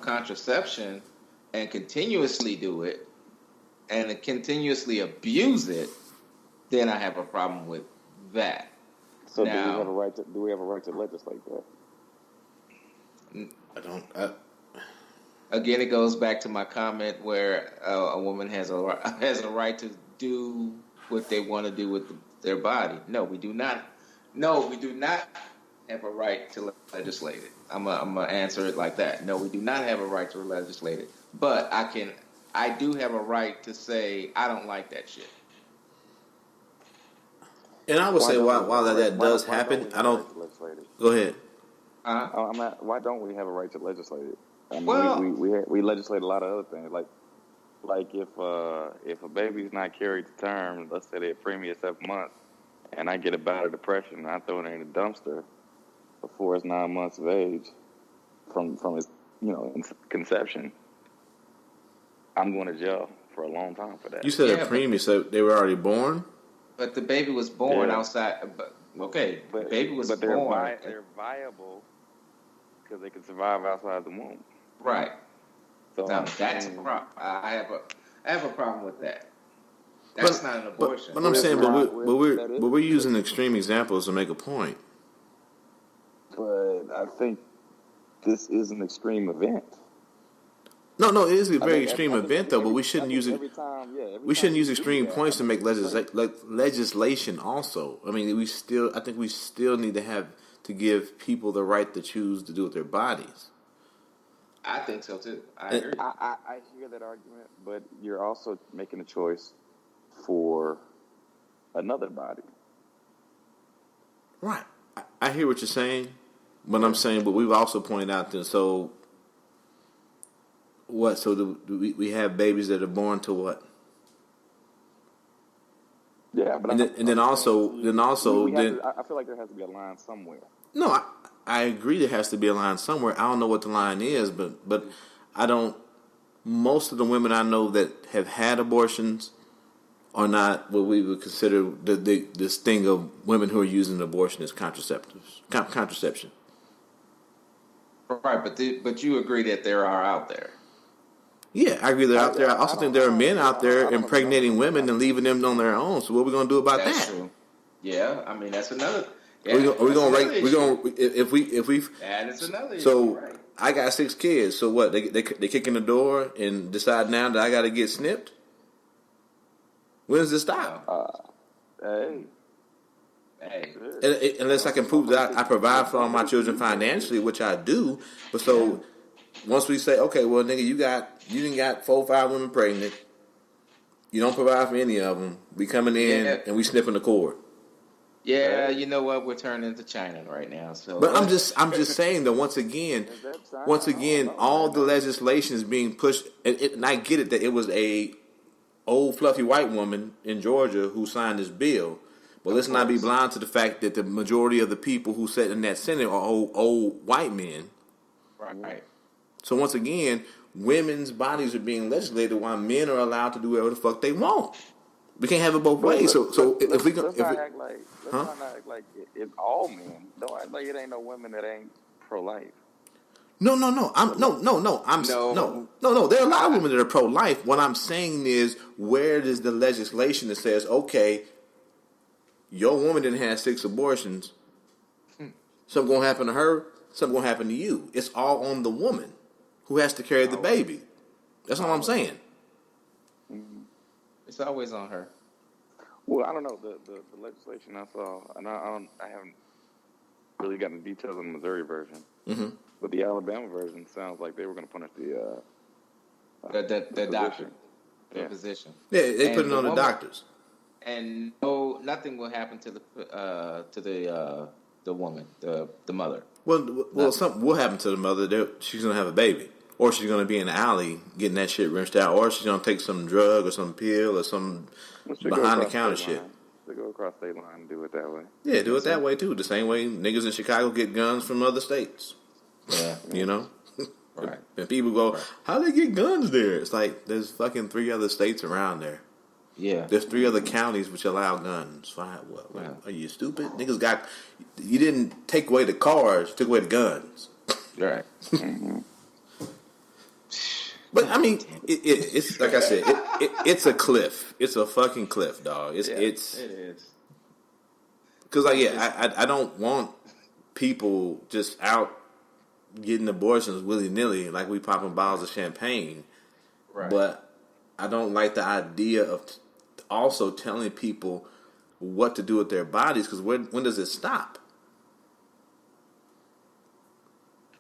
Speaker 5: contraception and continuously do it and continuously abuse it, then I have a problem with that.
Speaker 7: So
Speaker 5: now,
Speaker 7: do we have a right to legislate that?
Speaker 6: I don't.
Speaker 5: Again, it goes back to my comment where a woman has a right to do what they want to do with their body. No, we do not. No, we do not have a right to legislate it. I'm gonna answer it like that. No, we do not have a right to legislate it. But I do have a right to say I don't like that shit.
Speaker 6: And I would say while that does happen, I don't. Go ahead.
Speaker 7: Why don't we have a right to legislate it? I mean,
Speaker 5: Well,
Speaker 7: we legislate a lot of other things, like if a baby's not carried to term, let's say they're preemie at 7 months, and I get a bout of depression, and I throw it in the dumpster before it's 9 months of age, from its conception, I'm going to jail for a long time for that.
Speaker 6: You said a preemie, so they were already born.
Speaker 5: But the baby was born outside. Okay, the baby was born.
Speaker 7: They're viable because they can survive outside the womb.
Speaker 5: Right.
Speaker 7: So
Speaker 5: now that's a problem. I have a problem with that. That's not an abortion.
Speaker 6: But I'm saying, we're using extreme examples to make a point.
Speaker 7: But I think this is an extreme event.
Speaker 6: No, it is a very extreme event, though. But we shouldn't use it. We shouldn't use extreme points to make legislation. Also, I mean, I think we still need to give people the right to choose to do with their bodies.
Speaker 5: I think so too. I agree.
Speaker 7: I hear that argument, but you're also making a choice for another body.
Speaker 6: Right. I hear what you're saying, but I'm saying, but we've also pointed out that so. What? So do we have babies that are born to what?
Speaker 7: Yeah, but
Speaker 6: then I feel
Speaker 7: like there has to be a line somewhere.
Speaker 6: No, I agree there has to be a line somewhere. I don't know what the line is, but I don't. Most of the women I know that have had abortions are not what we would consider this thing of women who are using abortion as contraception.
Speaker 5: Right, but you agree that there are out there.
Speaker 6: Yeah, I agree they're out there. I also think there are men out there impregnating women and leaving them on their own. So what are we going to do about that?
Speaker 5: That's true. Yeah, I mean that's another. Yeah,
Speaker 6: are we going to rate? We're going if we.
Speaker 5: That is another.
Speaker 6: So
Speaker 5: issue, right.
Speaker 6: I got 6 kids. So what? They kick in the door and decide now that I got to get snipped. When does this stop?
Speaker 5: Hey.
Speaker 6: Unless I can prove that I provide for all my children financially, which I do. But so once we say, okay, well, nigga, you done got 4 or 5 women pregnant. You don't provide for any of them. We coming in and we snipping the cord.
Speaker 5: Yeah, you know what? We're turning into China right now. So,
Speaker 6: but I'm just saying that once again, all the legislation is being pushed, and I get it that it was a old fluffy white woman in Georgia who signed this bill. But let's not be blind to the fact that the majority of the people who sat in that Senate are old white men.
Speaker 5: Right.
Speaker 6: So once again, women's bodies are being legislated while men are allowed to do whatever the fuck they want. We can't have it both ways. Let's not act
Speaker 7: like it's all men. Don't act like it ain't no women that ain't pro-life.
Speaker 6: No. There are a lot of women that are pro-life. What I'm saying is, where does the legislation that says, okay, your woman didn't have 6 abortions, something gonna happen to her, something gonna happen to you. It's all on the woman who has to carry the baby. That's all I'm saying.
Speaker 5: It's always on her.
Speaker 7: Well, I don't know the legislation I saw, and I haven't really gotten the details on the Missouri version. Mm-hmm. But the Alabama version sounds like they were going to punish the
Speaker 5: doctor, the physician.
Speaker 6: Yeah, they put it on the doctors.
Speaker 5: and no, nothing will happen to the woman, the mother.
Speaker 6: Well, something will happen to the mother. She's gonna have a baby, or she's gonna be in the alley getting that shit rinsed out, or she's gonna take some drug or some pill or some behind the counter shit.
Speaker 7: They go across state line and do it that way.
Speaker 6: Yeah, do it that way too. The same way niggas in Chicago get guns from other states.
Speaker 5: Yeah,
Speaker 6: you know.
Speaker 5: Right.
Speaker 6: And people go, how they get guns there? It's like there's fucking 3 other states around there.
Speaker 5: Yeah.
Speaker 6: There's 3 other counties which allow guns. Fine. What? Yeah. Are you stupid? Niggas got. You didn't take away the cars. You took away the guns.
Speaker 5: Right.
Speaker 6: But I mean, it's like I said. It's a cliff. It's a fucking cliff, dog. It is. Because I don't want people just out getting abortions willy nilly like we popping bottles of champagne.
Speaker 5: Right.
Speaker 6: But I don't like the idea of also telling people what to do with their bodies, because when does it stop?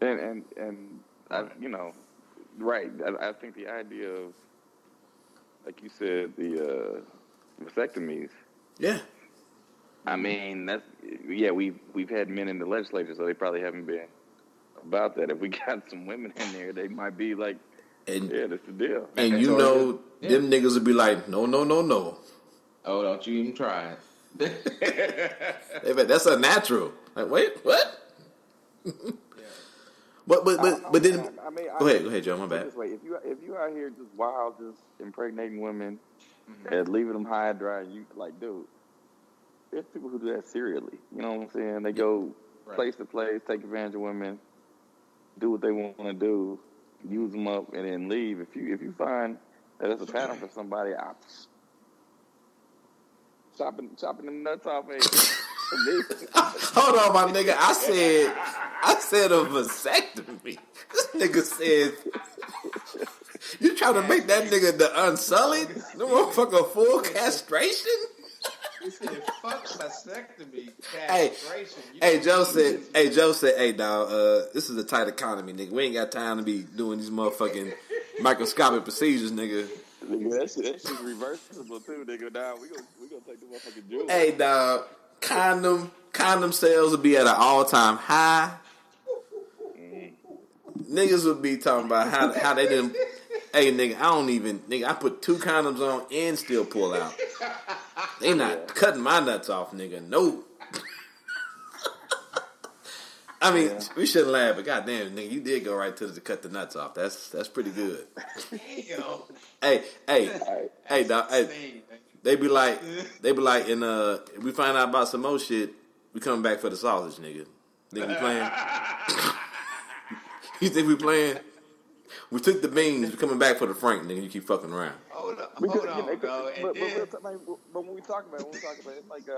Speaker 7: And you know, right. I think the idea of, like you said, the vasectomies.
Speaker 6: Yeah.
Speaker 7: I mean, we've had men in the legislature, so they probably haven't been about that. If we got some women in there, they might be like, that's the deal.
Speaker 6: And them niggas would be like, no.
Speaker 5: Oh, don't you even try
Speaker 6: it. That's unnatural. Like, wait, what? But then, go ahead, Joe. My bad.
Speaker 7: This way, if you out here just wild, just impregnating women and leaving them high and dry, you like, dude, there's people who do that serially. You know what I'm saying? They go place to place, take advantage of women, do what they want to do, use them up, and then leave. If you find that it's a pattern for somebody, chopping the nuts off.
Speaker 6: Hold on, my nigga. I said a vasectomy. This nigga said, you trying to make that nigga the Unsullied? The motherfucker full castration?
Speaker 5: He said, fuck vasectomy,
Speaker 6: castration. Joe said, hey, dog, this is a tight economy, nigga. We ain't got time to be doing these motherfucking microscopic procedures, nigga.
Speaker 7: Nigga, that shit's reversible too, nigga. Dog, we gonna take the motherfucking jewelry.
Speaker 6: Hey, dog, condom sales would be at an all-time high. Niggas would be talking about how they didn't. Hey, nigga, I put 2 condoms on and still pull out. They not cutting my nuts off, nigga. No. I mean, we shouldn't laugh, but goddamn, nigga, you did go right to cut the nuts off. That's pretty good. Hey, dog. Hey, they be like, and we find out about some more shit. We coming back for the sausage, nigga. Think we playing? You think we playing? We took the beans. We coming back for the frank, nigga. You keep fucking around.
Speaker 5: Hold on, bro.
Speaker 7: But when we talk about it, it's like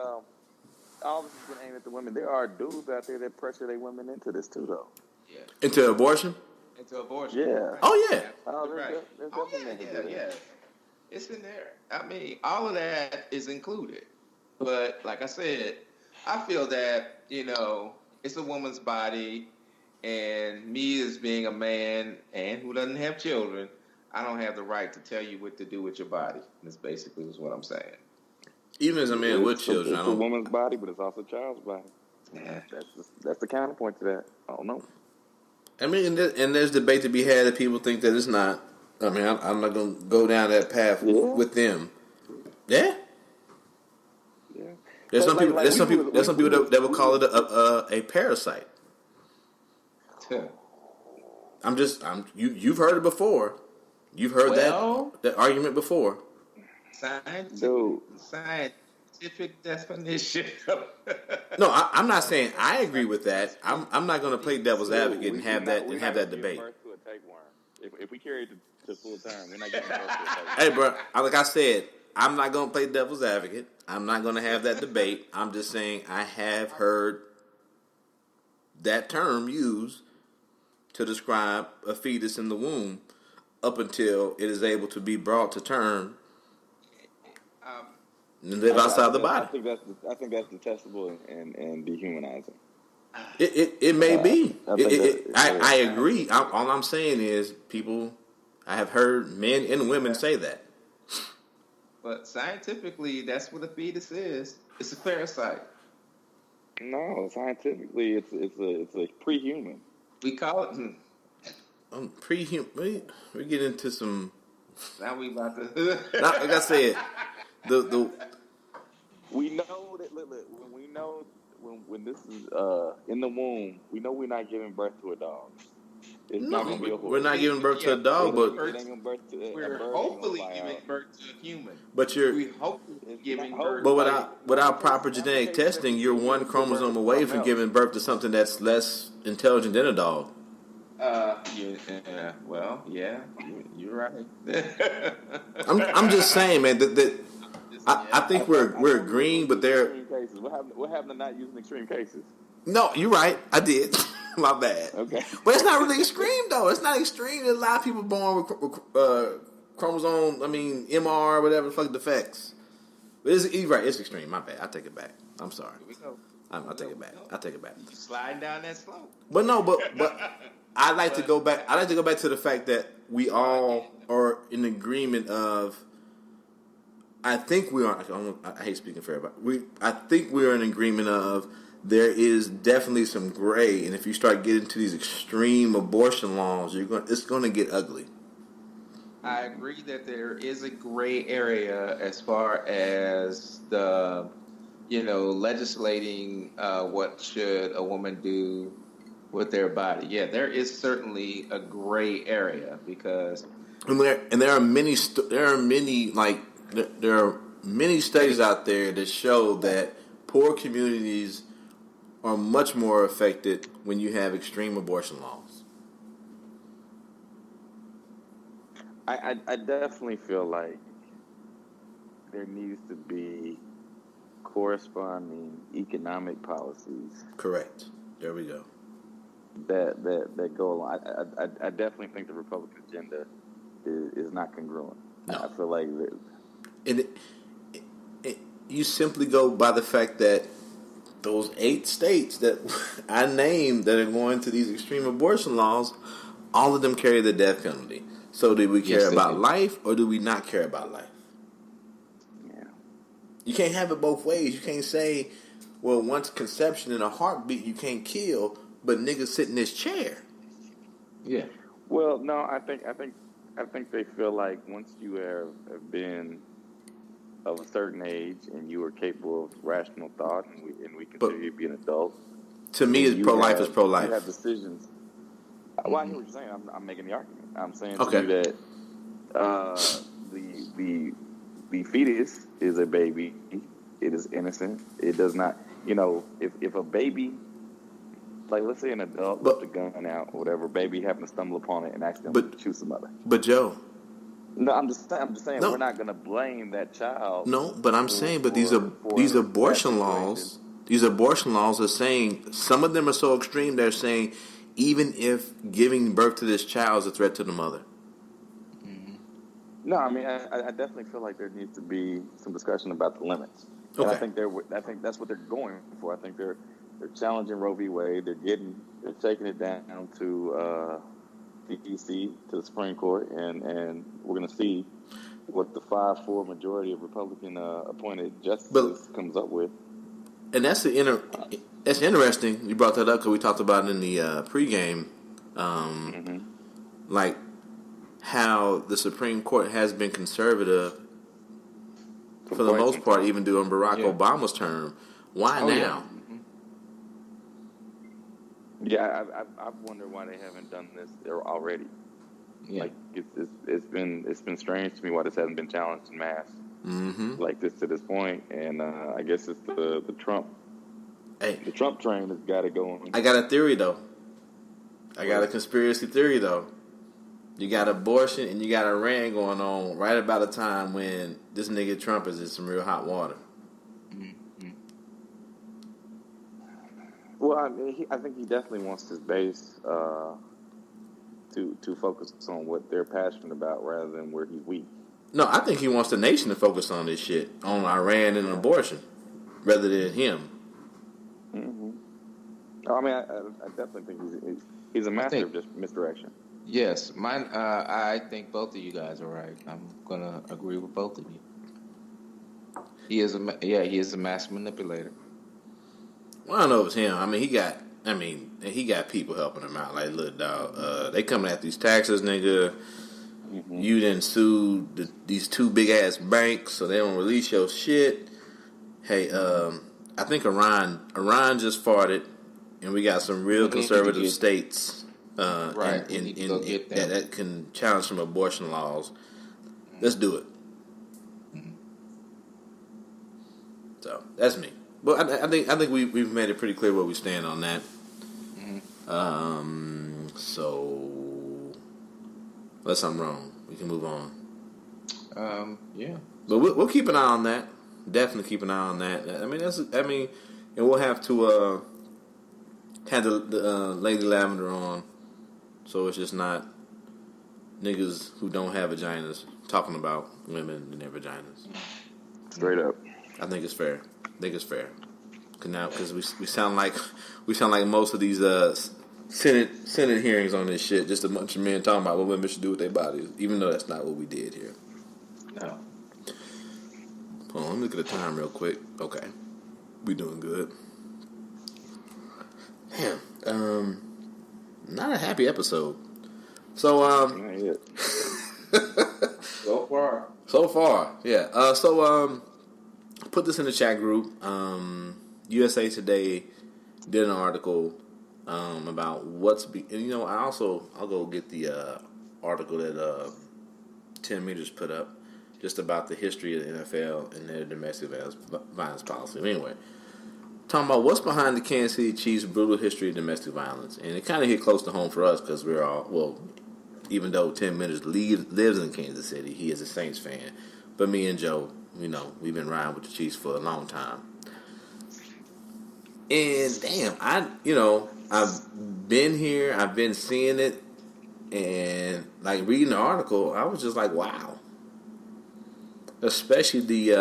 Speaker 7: all this is going to aim at the women. There are dudes out there that pressure their women into this too, though.
Speaker 5: Yeah.
Speaker 6: Into abortion?
Speaker 7: Yeah.
Speaker 5: Right.
Speaker 6: Oh yeah.
Speaker 5: Yeah. It's in there. I mean, all of that is included. But like I said, I feel that, it's a woman's body, and me as being a man and who doesn't have children, I don't have the right to tell you what to do with your body. That's basically what I'm saying.
Speaker 6: Even as a man with children,
Speaker 7: it's a woman's body, but it's also a child's body. Yeah. That's the counterpoint to that. I don't know.
Speaker 6: I mean, and there's debate to be had that people think that it's not. I mean, I'm not going to go down that path with them. Yeah.
Speaker 7: Yeah.
Speaker 6: There's some people that will call it a parasite. You've heard it before. You've heard that argument before.
Speaker 5: Scientific definition.
Speaker 6: No, I'm not saying I agree with that. I'm not going to play devil's advocate and have that debate.
Speaker 7: If we carry it to full term, we're not getting birth to a tapeworm.
Speaker 6: Hey, bro, like I said, I'm not going to play devil's advocate. I'm not going to have that debate. I'm just saying I have heard that term used to describe a fetus in the womb up until it is able to be brought to term and live outside the body.
Speaker 7: I think that's detestable and dehumanizing.
Speaker 6: It may be. I agree. All I'm saying is I have heard men and women say that.
Speaker 5: But scientifically, that's what a fetus is. It's a parasite.
Speaker 7: No, scientifically, it's a pre-human.
Speaker 5: We call it.
Speaker 6: Pre-human. We get into some.
Speaker 5: Now we about to.
Speaker 6: Like I said, the
Speaker 7: We know that. Look, when we know when this is in the womb, we know we're not giving birth to a dog. It's not gonna be a horse.
Speaker 6: we're not giving birth to a dog, but
Speaker 7: it ain't gonna birth to a
Speaker 5: We're
Speaker 7: bird.
Speaker 5: hopefully giving birth to a human.
Speaker 6: but
Speaker 5: We hopefully giving birth.
Speaker 6: But without proper genetic testing, you're one chromosome away from giving birth to something that's less intelligent than a dog.
Speaker 5: Yeah. Well, yeah. You're right.
Speaker 6: I'm just saying, man. I think we're agreeing, but
Speaker 7: Extreme cases. What happened to not using extreme cases?
Speaker 6: No, you're right. I did. My bad.
Speaker 7: Okay.
Speaker 6: But it's not really extreme, though. It's not extreme. There's a lot of people born with chromosome, MR, whatever the fuck defects. But you're right. It's extreme. My bad. I take it back. I'm sorry.
Speaker 5: Here we go.
Speaker 6: I take it back. I take it back.
Speaker 5: You sliding down that slope.
Speaker 6: But no, but I like to go back. I like to go back to the fact that we all are in agreement of. I think we are. I hate speaking for everybody. I think we are in agreement of. There is definitely some gray, and if you start getting to these extreme abortion laws, it's going to get ugly.
Speaker 5: I agree that there is a gray area as far as the, legislating what should a woman do with their body. Yeah, there is certainly a gray area because,
Speaker 6: there are many studies out there that show that poor communities are much more affected when you have extreme abortion laws.
Speaker 7: I definitely feel like there needs to be corresponding economic policies.
Speaker 6: Correct. There we go.
Speaker 7: That go along. I definitely think the Republican agenda is not congruent.
Speaker 6: No.
Speaker 7: I feel like
Speaker 6: And you simply go by the fact that those 8 states that I named that are going to these extreme abortion laws, all of them carry the death penalty. So do we care about life or do we not care about life?
Speaker 7: Yeah.
Speaker 6: You can't have it both ways. You can't say, well, once conception and a heartbeat you can't kill, but niggas sit in this chair.
Speaker 5: yeah.
Speaker 7: Well, no, I think they feel like once you have been of a certain age and you are capable of rational thought, and we consider you to be an adult. To
Speaker 6: me, it's pro-life is pro-life.
Speaker 7: You have decisions. Well, I hear what you're saying. I'm making the argument. I'm saying to
Speaker 6: okay.
Speaker 7: you that the fetus is a baby. It is innocent. It does not, if a baby, like let's say an adult left a gun out or whatever, baby happened to stumble upon it and accidentally shoot somebody.
Speaker 6: But Joe.
Speaker 7: No, I'm just saying we're not going to blame that child.
Speaker 6: No, but I'm saying, but these abortion laws, are saying some of them are so extreme. They're saying even if giving birth to this child is a threat to the mother.
Speaker 7: Mm-hmm. No, I definitely feel like there needs to be some discussion about the limits.
Speaker 6: Okay.
Speaker 7: And I think that's what they're going for. I think they're challenging Roe v. Wade. They're taking it down to the D.C. to the Supreme Court, and we're going to see what the 5-4 majority of Republican appointed justices comes up with.
Speaker 6: And that's interesting. You brought that up because we talked about it in the pregame, like how the Supreme Court has been conservative for the most part, even during Barack Obama's term. Why now?
Speaker 7: Yeah, I've wondered why they haven't done this already. Yeah. Like it's been strange to me why this hasn't been challenged in mass like this to this point. And I guess it's the Trump.
Speaker 6: Hey,
Speaker 7: the Trump train has got to go on.
Speaker 6: I got a theory though. I got a conspiracy theory though. You got abortion and you got Iran going on right about the time when this nigga Trump is in some real hot water.
Speaker 7: Well, I think he definitely wants his base to focus on what they're passionate about rather than where he's weak.
Speaker 6: No, I think he wants the nation to focus on this shit, on Iran and abortion, rather than him.
Speaker 7: Mm-hmm. I definitely think he's a master of just misdirection.
Speaker 5: Yes, I think both of you guys are right. I'm gonna agree with both of you. He is a master manipulator.
Speaker 6: Well, I don't know if it's him. I mean, he got people helping him out. Like, look, dog, they coming at these taxes, nigga.
Speaker 7: Mm-hmm.
Speaker 6: You done sued these two big ass banks, so they don't release your shit. Hey, I think Iran just farted, and we got some real conservative states,
Speaker 5: Right.
Speaker 6: that can challenge some abortion laws. Let's do it. So that's me. But I think we've made it pretty clear where we stand on that. So unless I'm wrong, we can move on.
Speaker 5: Yeah.
Speaker 6: But we'll keep an eye on that. Definitely keep an eye on that. And we'll have to have the Lady Lavender on, so it's just not niggas who don't have vaginas talking about women and their vaginas.
Speaker 7: Straight up.
Speaker 6: I think it's fair. Because we sound like most of these Senate hearings on this shit, just a bunch of men talking about what women should do with their bodies, even though that's not what we did here.
Speaker 5: No.
Speaker 6: Hold on, let me look at the time real quick. Okay, we doing good. Damn, not a happy episode. So
Speaker 7: Not yet.
Speaker 5: So far,
Speaker 6: yeah. Put this in the chat group. USA Today did an article about I'll go get the article that 10 Meters put up just about the history of the NFL and their domestic violence policy. Anyway, talking about what's behind the Kansas City Chiefs' brutal history of domestic violence, and it kind of hit close to home for us because we're all even though 10 Minutes lives in Kansas City, he is a Saints fan. But me and Joe, we've been riding with the Chiefs for a long time. And damn, I've been here, I've been seeing it, and like reading the article, I was just like, wow. Especially the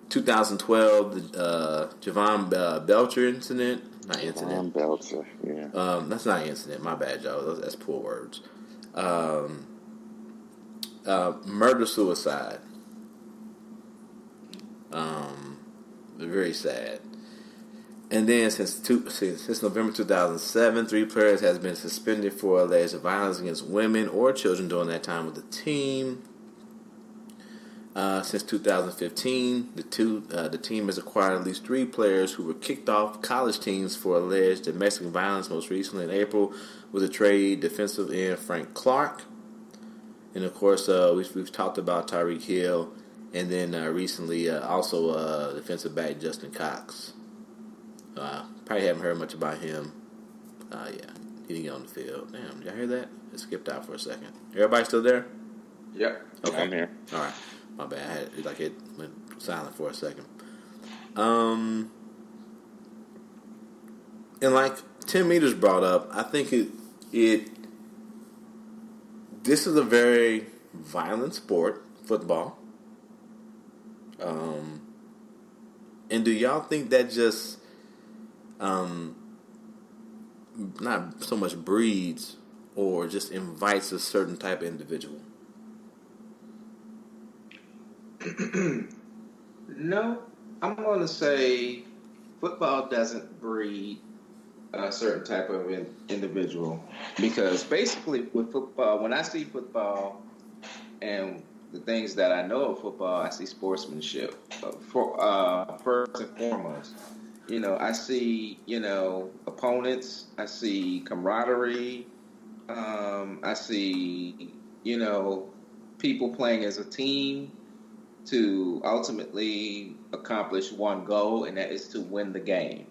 Speaker 6: 2012 Javon Belcher incident. Not incident.
Speaker 7: Javon Belcher, yeah.
Speaker 6: That's not an incident. My bad, Joe. That's poor words. Murder-suicide. Very sad. And then since November 2007, 3 players has been suspended for alleged violence against women or children during that time with the team. Since 2015, the team has acquired at least 3 players who were kicked off college teams for alleged domestic violence. Most recently in April, with a trade defensive end Frank Clark, and of course we've talked about Tyreek Hill, and then recently also defensive back Justin Cox. Probably haven't heard much about him. Yeah, he didn't get on the field. Damn, did y'all hear that? It skipped out for a second. Everybody still there?
Speaker 5: Yep.
Speaker 6: Okay.
Speaker 7: I'm here.
Speaker 6: All right. My bad. It went silent for a second. And like 10 Meters brought up, I think this is a very violent sport, football. And do y'all think that just not so much breeds or just invites a certain type of individual?
Speaker 5: No, I'm going to say football doesn't breed a certain type of individual, because basically with football, when I see football and the things that I know of football, I see sportsmanship first and foremost. I see opponents, I see camaraderie, I see people playing as a team to ultimately accomplish one goal, and that is to win the game.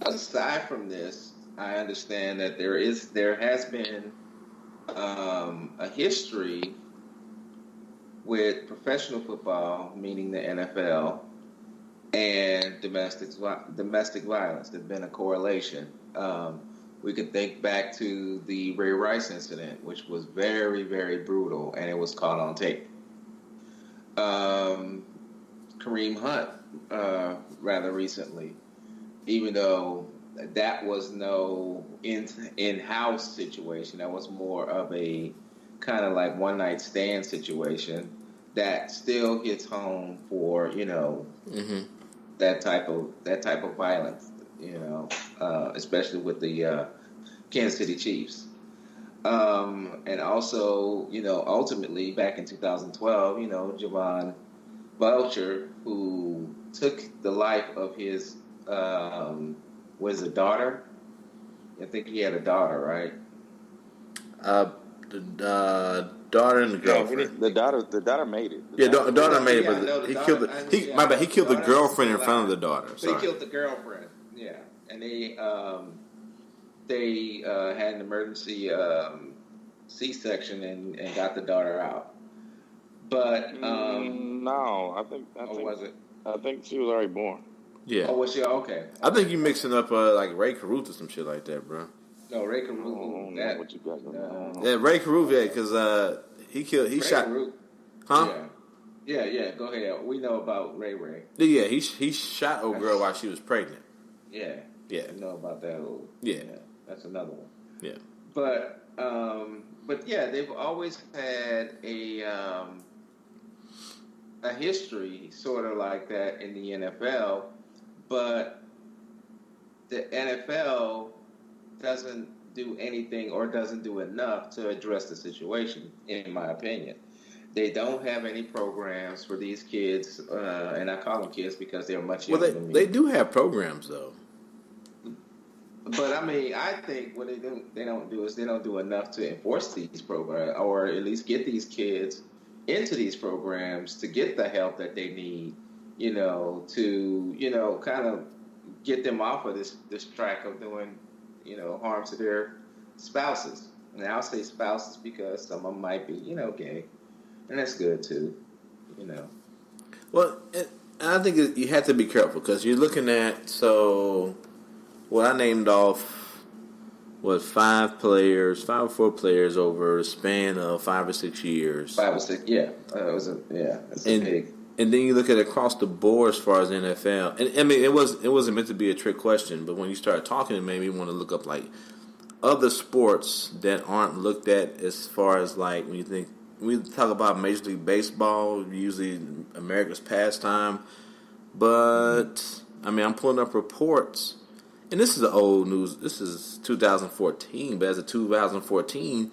Speaker 5: Aside from this, I understand that there has been a history with professional football, meaning the NFL, and domestic violence. There's been a correlation. We can think back to the Ray Rice incident, which was very, very brutal, and it was caught on tape. Kareem Hunt, rather recently, even though that was no in-house situation, that was more of a kind of like one-night stand situation. that still hits home for that type of violence, especially with the Kansas City Chiefs. And also, ultimately back in 2012, Javon Belcher, who took the life of his was a daughter. I think he had a daughter, right?
Speaker 6: The daughter and the girlfriend.
Speaker 7: The daughter made it.
Speaker 6: Daughter made it,
Speaker 5: Yeah,
Speaker 6: but
Speaker 5: the
Speaker 6: he
Speaker 5: daughter-
Speaker 6: killed he killed the
Speaker 5: daughter
Speaker 6: girlfriend in
Speaker 5: was
Speaker 6: front of
Speaker 5: alive.
Speaker 6: the daughter.
Speaker 5: So he killed the girlfriend. Yeah, and they had an emergency C-section and got the daughter out. But
Speaker 7: no, I think
Speaker 5: was it?
Speaker 7: I think she was already born.
Speaker 6: Yeah.
Speaker 5: Oh, was she okay?
Speaker 6: I think you mixing up like Ray Caruth or some shit like that, bro.
Speaker 5: No, Ray
Speaker 7: I don't
Speaker 5: Caruth.
Speaker 7: know what you guys know.
Speaker 6: Yeah, Ray Caruth, yeah, because he shot.
Speaker 5: Caruth.
Speaker 6: Huh?
Speaker 5: Yeah. Go ahead. We know about Ray.
Speaker 6: Yeah, he shot old girl while she was pregnant.
Speaker 5: Yeah.
Speaker 6: Yeah.
Speaker 5: You know about that.
Speaker 6: Yeah.
Speaker 5: That's another one.
Speaker 6: Yeah.
Speaker 5: But yeah, they've always had a history sort of like that in the NFL, but the NFL doesn't do anything or doesn't do enough to address the situation, in my opinion. They don't have any programs for these kids, and I call them kids because they're much younger than me.
Speaker 6: They do have programs though.
Speaker 5: But I mean, I think what they don't do enough to enforce these programs, or at least get these kids into these programs to get the help that they need, to kind of get them off of this track of doing, harm to their spouses. And I'll say spouses because some of them might be, gay, and that's good too,
Speaker 6: Well, and I think you have to be careful because you're looking at what I named off was 5 or 4 players over a span of 5 or 6 years.
Speaker 5: 5 or 6, yeah. That's a big.
Speaker 6: And then you look at across the board as far as NFL. And I mean, it wasn't meant to be a trick question, but when you start talking, it made me want to look up like other sports that aren't looked at as far as like when we talk about Major League Baseball, usually America's pastime. But I mean, I'm pulling up reports. And this is the old news. This is 2014. But as of 2014,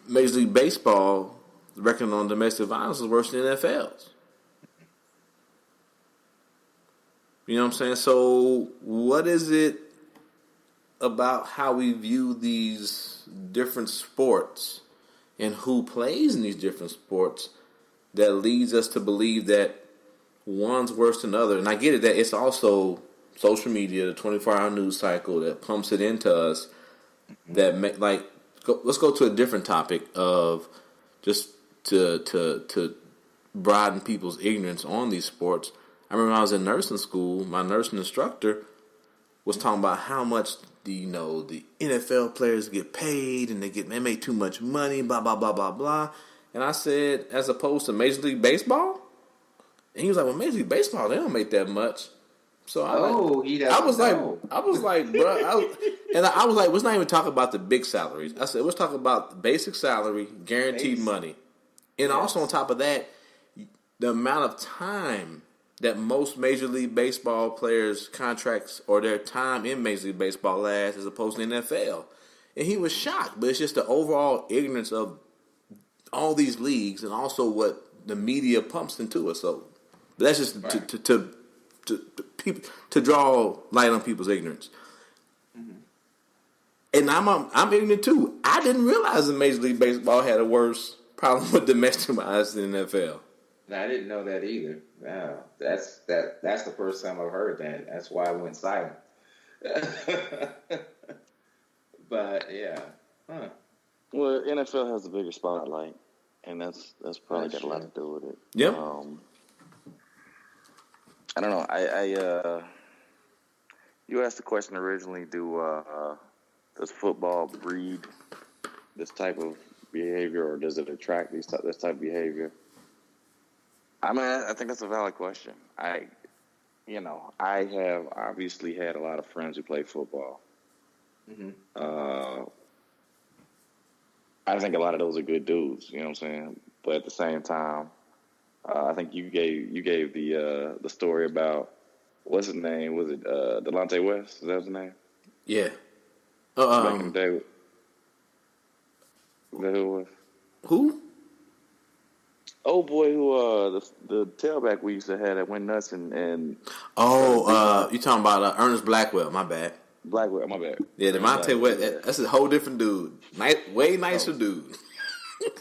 Speaker 6: Major League Baseball, the record on domestic violence is worse than NFL's. You know what I'm saying? So what is it about how we view these different sports and who plays in these different sports that leads us to believe that one's worse than the other? And I get it that it's also social media, the 24-hour news cycle that pumps it into us. That let's go to a different topic of just to broaden people's ignorance on these sports. I remember when I was in nursing school, my nursing instructor was talking about how much the NFL players get paid and they make too much money, blah blah blah blah blah. And I said, as opposed to Major League Baseball, and he was like, "Well, Major League Baseball, they don't make that much." So I was like, bro, I was like, let's not even talk about the big salaries. I said, let's talk about the basic salary, guaranteed money. And also on top of that, the amount of time that most Major League Baseball players' contracts or their time in Major League Baseball lasts as opposed to the NFL. And he was shocked, but it's just the overall ignorance of all these leagues and also what the media pumps into us. So that's just right. to draw light on people's ignorance. Mm-hmm. And I'm ignorant too. I didn't realize that Major League Baseball had a worse problem with domestic violence than the NFL.
Speaker 5: I didn't know that either. Wow, that's the first time I've heard that. That's why I went silent. But yeah,
Speaker 7: Well, NFL has a bigger spotlight, and that's probably got a lot to do with it.
Speaker 6: Yep.
Speaker 7: I don't know. You asked the question originally: does football breed this type of behavior, or does it attract this type of behavior? I mean, I think that's a valid question. I have obviously had a lot of friends who play football. Mm-hmm. I think a lot of those are good dudes. You know what I'm saying? but at the same time, I think you gave the story about what's his name? Was it Delonte West? Is that his name?
Speaker 6: Yeah.
Speaker 7: Back in the day. Is that who it was?
Speaker 6: Who?
Speaker 7: Oh boy, who the tailback we used to have that went nuts and
Speaker 6: you talking about Ernest Blackwell? My bad.
Speaker 7: Blackwell, my bad.
Speaker 6: Yeah, Devontae West. That's a whole different dude. Way nicer dude.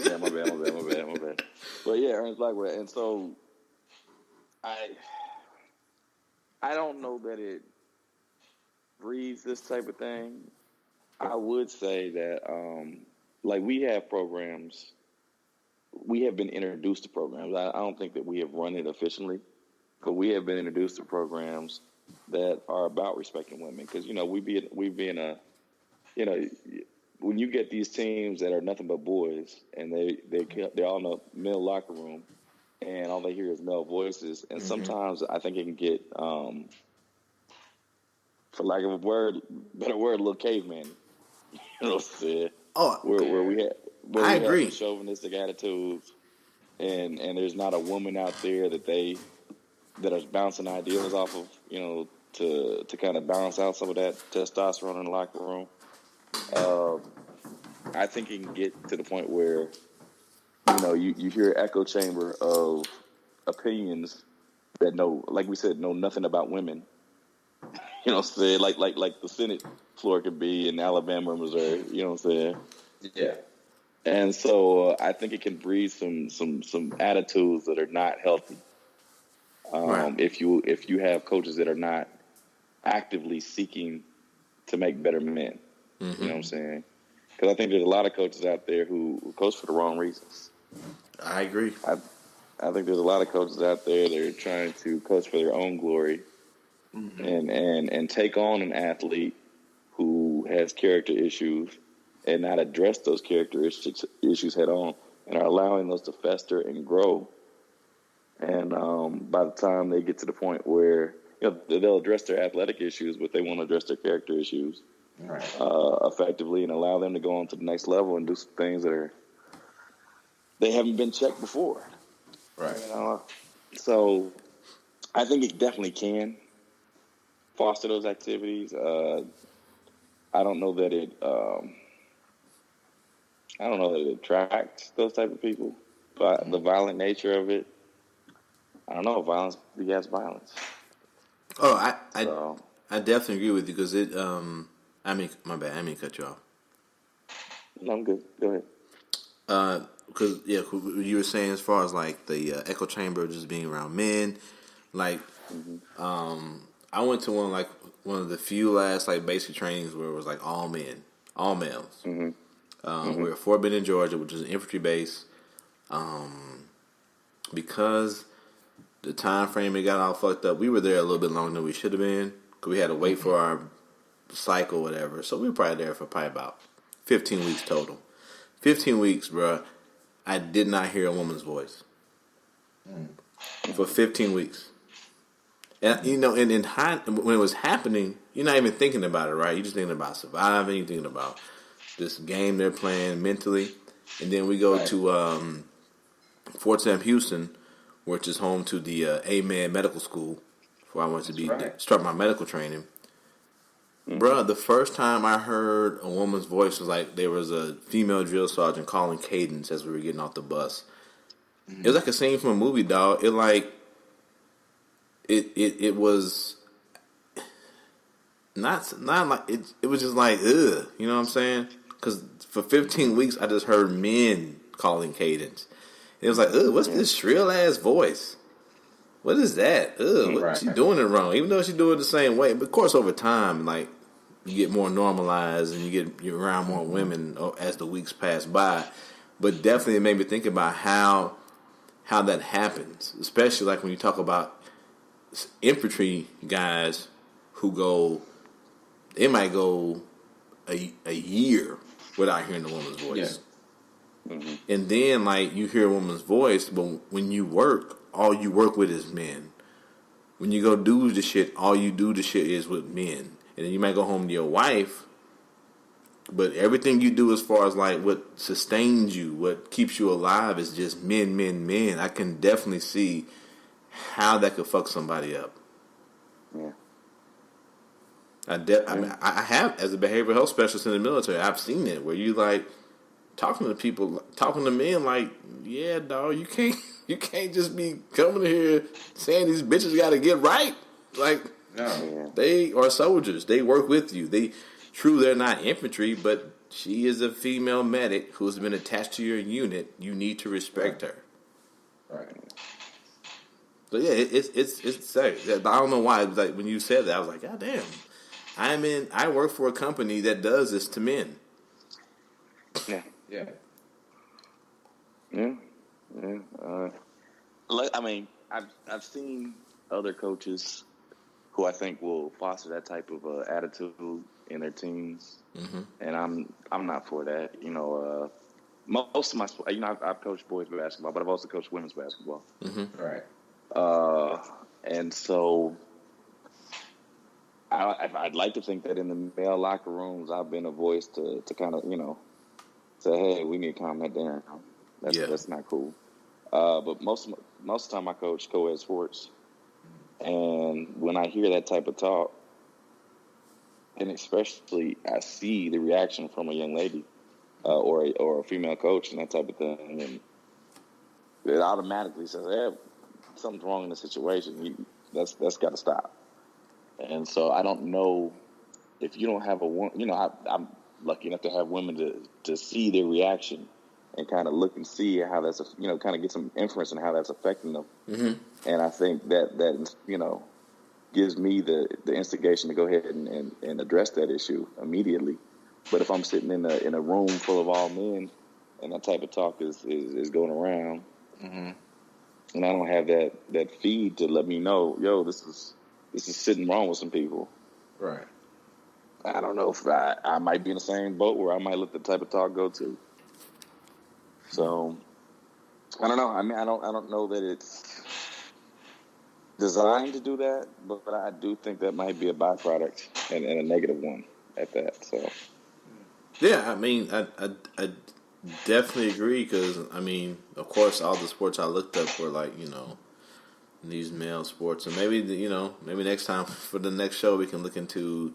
Speaker 7: Yeah, my bad. But yeah, Ernest Blackwell, and so I don't know that it breeds this type of thing. I would say that like we have programs. We have been introduced to programs. I don't think that we have run it efficiently, but we have been introduced to programs that are about respecting women. Because we be in a, when you get these teams that are nothing but boys and they're all in a male locker room, and all they hear is male voices, and sometimes I think it can get, for lack of a better word, a little caveman. You know what I'm saying?
Speaker 6: Oh,
Speaker 7: where we had.
Speaker 6: I agree.
Speaker 7: Have chauvinistic attitudes, and there's not a woman out there that are bouncing ideas off of, to kind of balance out some of that testosterone in the locker room. I think it can get to the point where, you hear an echo chamber of opinions that like we said, know nothing about women. You know what I'm saying? Like the Senate floor could be in Alabama or Missouri. You know what I'm saying?
Speaker 5: Yeah.
Speaker 7: And so I think it can breed some attitudes that are not healthy.
Speaker 6: Right.
Speaker 7: If you have coaches that are not actively seeking to make better men, you know what I'm saying? Because I think there's a lot of coaches out there who coach for the wrong reasons.
Speaker 6: I agree.
Speaker 7: I think there's a lot of coaches out there that are trying to coach for their own glory, and take on an athlete who has character issues, and not address those character issues head on, and are allowing those to fester and grow. And by the time they get to the point where they'll address their athletic issues, but they won't address their character issues effectively, and allow them to go on to the next level and do some things that they haven't been checked before.
Speaker 5: Right.
Speaker 7: So I think it definitely can foster those activities. I don't know that it. I don't know that it attracts those type of people, but the violent nature of it, I don't know. Violence begets violence.
Speaker 6: Oh, I definitely agree with you because it. I mean, my bad. I didn't cut you off.
Speaker 7: No, I'm good. Go ahead.
Speaker 6: Because you were saying as far as like the echo chamber of just being around men, like, I went to one of the few last like basic trainings where it was like all men, all males. We were at Fort Benning, Georgia, which is an infantry base. Because the time frame it got all fucked up, we were there a little bit longer than we should have been because we had to wait for our cycle, whatever. So we were probably there for about 15 weeks total. 15 weeks, bruh. I did not hear a woman's voice for 15 weeks. And when it was happening, you're not even thinking about it, right? You're just thinking about surviving. You're thinking about this game they're playing mentally. And then we go to Fort Sam Houston, which is home to the A-Man Medical School, where I went to start my medical training. Bruh, the first time I heard a woman's voice was like there was a female drill sergeant calling cadence as we were getting off the bus. It was like a scene from a movie, dog. It was not like it was just like ugh, you know what I'm saying? Because for 15 weeks I just heard men calling cadence. It was like, ugh, what's this shrill ass voice? What is that? Ugh, she's doing it wrong, even though she's doing it the same way. But of course, over time, like you get more normalized and you're around more women as the weeks pass by. But definitely, it made me think about how that happens, especially like when you talk about infantry guys who might go a year without hearing a woman's voice. Yeah. And then, like, you hear a woman's voice, but when you work, all you work with is men. When you go do the shit, all you do the shit is with men. And then you might go home to your wife, But everything you do as far as like what sustains you, what keeps you alive is just men, men, men. I can definitely see how that could fuck somebody up.
Speaker 7: Yeah.
Speaker 6: I mean, I have, as a behavioral health specialist in the military, I've seen it where you like talking to people, talking to men like, yeah, dog, you can't just be coming here saying these bitches got to get right. Like,
Speaker 5: No.
Speaker 6: they are soldiers. They work with you. They're not infantry, but she is a female medic who's been attached to your unit. You need to respect her.
Speaker 5: Right.
Speaker 6: So yeah, it's sad. I don't know why. It was like when you said that, I was like, God damn. I work for a company that does this to men.
Speaker 7: Yeah.
Speaker 5: Yeah.
Speaker 7: Yeah. Yeah. I mean, I've seen other coaches who I think will foster that type of attitude in their teams, and I'm not for that. You know, most of my, you know, I've coached boys basketball, but I've also coached women's basketball.
Speaker 5: Right.
Speaker 7: And so I'd like to think that in the male locker rooms, I've been a voice to kind of, you know, say, hey, we need to calm that down. That's not cool. But most of the time I coach co-ed sports. And when I hear that type of talk, and especially I see the reaction from a young lady or a female coach and that type of thing, and it automatically says, hey, something's wrong in the situation. That's got to stop. And so I don't know if you don't have a woman, you know, I'm lucky enough to have women to see their reaction and kind of look and see how that's, you know, kind of get some inference on how that's affecting them. And I think that you know, gives me the instigation to go ahead and address that issue immediately. But if I'm sitting in a room full of all men and that type of talk is going around, and I don't have that feed to let me know, yo, this is sitting wrong with some people.
Speaker 5: Right.
Speaker 7: I don't know if I might be in the same boat where I might let the type of talk go to. So I don't know. I mean, I don't know that it's designed to do that, but I do think that might be a byproduct and a negative one at that. So
Speaker 6: Yeah, I mean, I definitely agree because, I mean, of course, all the sports I looked up were like, you know, these male sports. And maybe, you know, maybe next time for the next show we can look into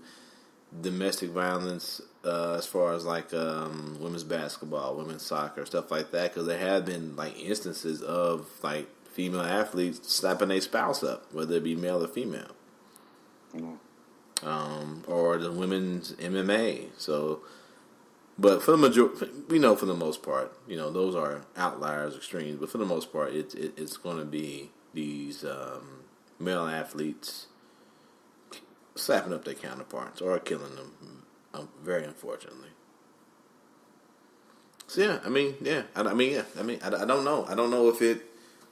Speaker 6: domestic violence as far as like women's basketball, women's soccer, stuff like that. Because there have been like instances of like female athletes slapping their spouse up, whether it be male or female. Or the women's MMA. So, but for the majority, we know for the most part, you know, those are outliers, extremes. But for the most part, it's going to be these male athletes slapping up their counterparts or killing them, very unfortunately. So yeah, I mean, I don't know. I don't know if it,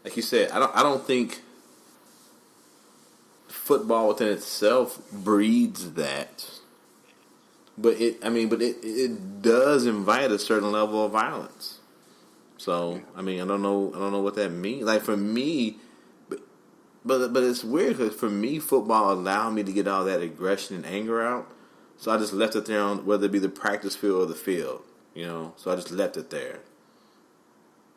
Speaker 6: like you said, I don't think football within itself breeds that. But it does invite a certain level of violence. So, I mean, I don't know what that means. Like for me, but it's weird because for me, football allowed me to get all that aggression and anger out. So I just left it there on whether it be the practice field or the field, you know. So I just left it there.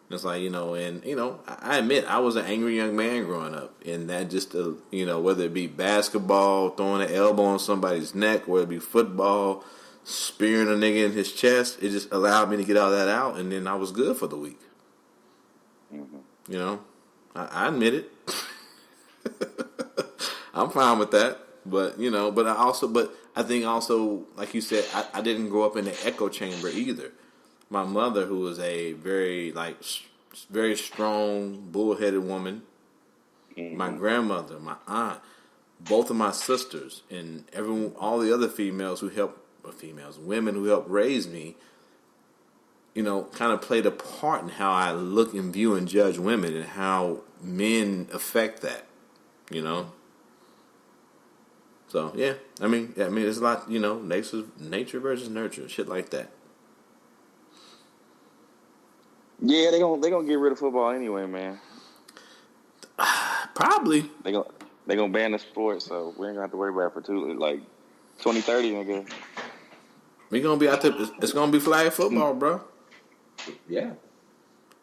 Speaker 6: It's like, you know, and, you know, I admit I was an angry young man growing up. And that just, you know, whether it be basketball, throwing an elbow on somebody's neck, whether it be football, spearing a nigga in his chest, it just allowed me to get all that out. And then I was good for the week. You know, I admit it. I'm fine with that. But, you know, but I think also, like you said, I didn't grow up in the echo chamber either. My mother, who was a very strong, bullheaded woman. My grandmother, my aunt, both of my sisters, and all the other women who helped raise me, you know, kind of played a part in how I look and view and judge women and how men affect that, you know. So yeah, I mean, there's a lot, you know, nature versus nurture, shit like that.
Speaker 7: yeah, they gonna get rid of football anyway, man.
Speaker 6: Probably.
Speaker 7: They gonna ban the sport, so we ain't gonna have to worry about it for 2030, nigga.
Speaker 6: We gonna be out there. It's gonna be flag football, bro.
Speaker 5: Yeah.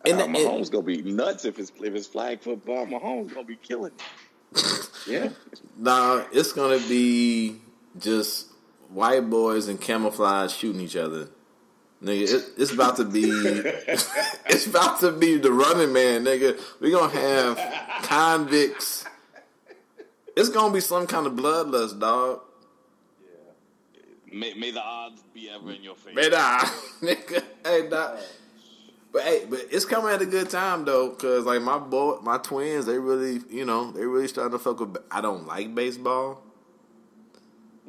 Speaker 6: And
Speaker 7: Mahomes gonna be nuts if it's flag football. Mahomes gonna be killing it.
Speaker 5: Yeah.
Speaker 6: Nah, it's gonna be just white boys in camouflage shooting each other. Nigga, it's about to be it's about to be the Running Man, nigga. We gonna have convicts. It's gonna be some kind of bloodlust, dog.
Speaker 7: May the odds be ever in your favor.
Speaker 6: May the nigga. Hey, dog. But it's coming at a good time though, cause like my twins, they really starting to fuck with. I don't like baseball.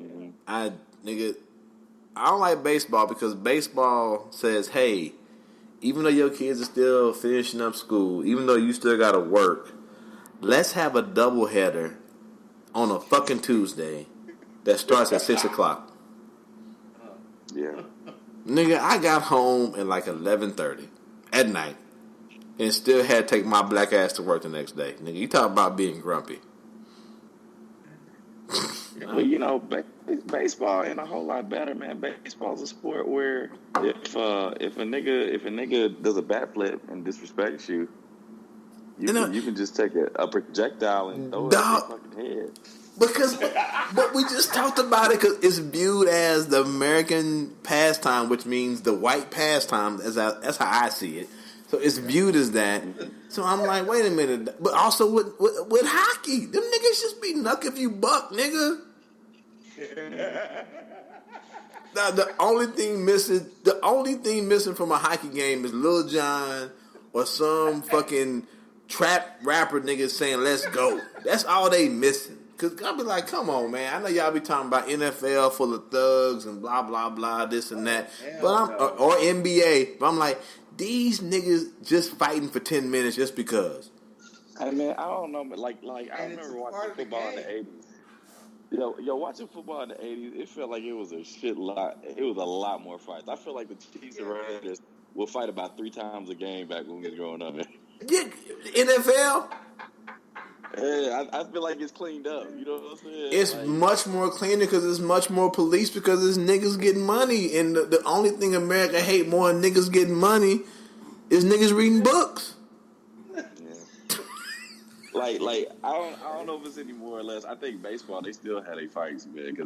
Speaker 7: Mm-hmm.
Speaker 6: I don't like baseball because baseball says, hey, even though your kids are still finishing up school, even though you still gotta work, let's have a doubleheader on a fucking Tuesday that starts at 6:00.
Speaker 7: Yeah.
Speaker 6: Nigga, I got home at like 11:30 at night and still had to take my black ass to work the next day. Nigga, you talk about being grumpy.
Speaker 7: Well, baseball ain't a whole lot better, man. Baseball's a sport where if a nigga does a bat flip and disrespects you, you can just take a projectile and throw it at your fucking head.
Speaker 6: But we just talked about it because it's viewed as the American pastime, which means the white pastime. That's how I see it. So it's viewed as that. So I'm like, wait a minute. But also with hockey, them niggas just be knuck if you buck, nigga. Now the only thing missing from a hockey game is Lil Jon or some fucking trap rapper nigga saying "Let's go." That's all they missing. Cause I'll be like, come on, man. I know y'all be talking about NFL full of thugs and blah blah blah, this and that. Or NBA. But I'm like, these niggas just fighting for 10 minutes just because.
Speaker 7: I mean, I don't know, but like I remember watching football in the 80s. Yo, watching football in the 80s, it felt like it was a lot more fights. I feel like the Chiefs and Raiders will fight about 3 times a game back when we was growing up.
Speaker 6: Yeah, NFL.
Speaker 7: Yeah, I feel like it's cleaned up. You know what I'm saying?
Speaker 6: It's much more cleaner because there's much more police because there's niggas getting money. And the only thing America hate more than niggas getting money is niggas reading books.
Speaker 7: Yeah. like I don't know if it's any more or less. I think baseball, they still had their fights, man.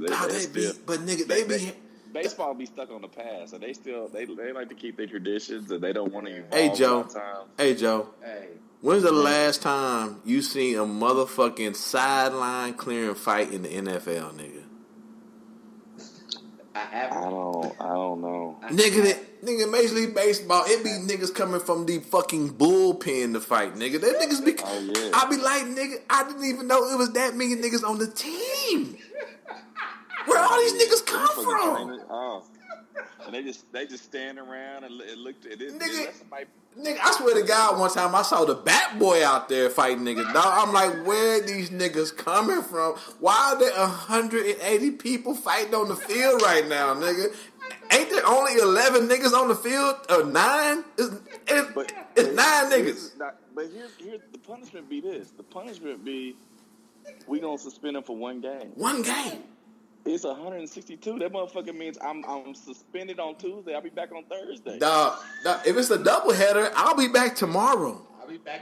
Speaker 7: Baseball be stuck on the past, and they like to keep their traditions, and they don't want to evolve.
Speaker 6: Hey Joe.
Speaker 5: Hey.
Speaker 6: When's the last time you seen a motherfucking sideline clearing fight in the NFL, nigga?
Speaker 5: I
Speaker 7: don't know.
Speaker 6: Nigga, Major League Baseball, it be niggas coming from the fucking bullpen to fight, nigga. That niggas be.
Speaker 7: Oh, yeah.
Speaker 6: I be like, nigga, I didn't even know it was that many niggas on the team. Where all these niggas come from?
Speaker 7: And they just stand around and look.
Speaker 6: Nigga, I swear to God, one time I saw the Bat Boy out there fighting niggas. Dog, I'm like, where are these niggas coming from? Why are there 180 people fighting on the field right now, nigga? Ain't there only 11 niggas on the field? Or 9? It's 9 niggas.
Speaker 7: But here's the punishment be this. The punishment be we gonna suspend him for one game.
Speaker 6: One game.
Speaker 7: It's 162. That motherfucker means I'm suspended on Tuesday. I'll be back on Thursday.
Speaker 6: Dog, if it's a doubleheader, I'll be back tomorrow.
Speaker 7: Right. Now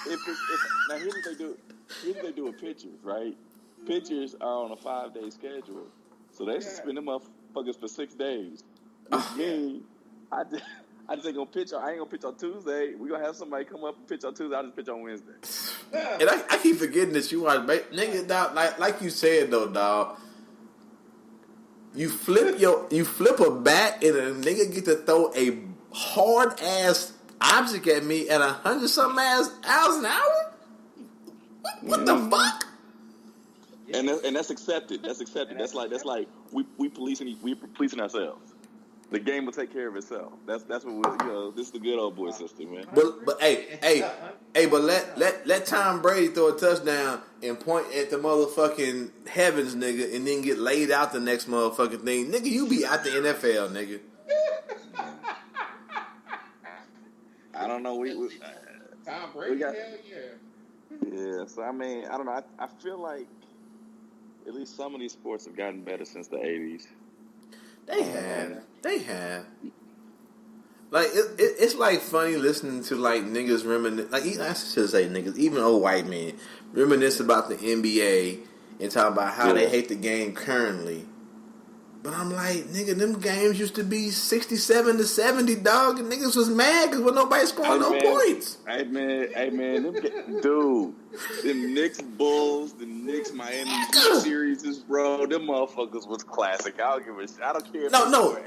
Speaker 7: here's what they do. Here's what they do with pitchers, right? Pitchers are on a 5-day schedule, so they suspend them motherfuckers for 6 days. Which means I just ain't gonna pitch. I ain't gonna pitch on Tuesday. We gonna have somebody come up and pitch on Tuesday. I just pitch on Wednesday.
Speaker 6: And I keep forgetting that you are nigga, dog. Like you said though, dog. You flip a bat and a nigga get to throw a hard ass object at me at 100-something miles an hour. What the fuck?
Speaker 7: And that's accepted. That's accepted. That's like we policing ourselves. The game will take care of itself. That's what this is the good old boy system, man.
Speaker 6: But but let Tom Brady throw a touchdown and point at the motherfucking heavens, nigga, and then get laid out the next motherfucking thing, nigga. You be out the NFL, nigga.
Speaker 7: I don't know.
Speaker 5: Tom Brady, hell yeah.
Speaker 7: Yeah. So I mean, I don't know. I feel like at least some of these sports have gotten better since the 80s.
Speaker 6: They have. Like it's like funny listening to like niggas reminisce. Like I should say niggas, even old white men reminisce about the NBA and talk about how they hate the game currently. But I'm like, nigga, them games used to be 67-70, dog, and niggas was mad because nobody scoring no points.
Speaker 7: Hey man, dude, them Knicks Bulls, the Knicks Miami series, bro, them motherfuckers was classic. I don't give a shit. I don't care.
Speaker 6: No,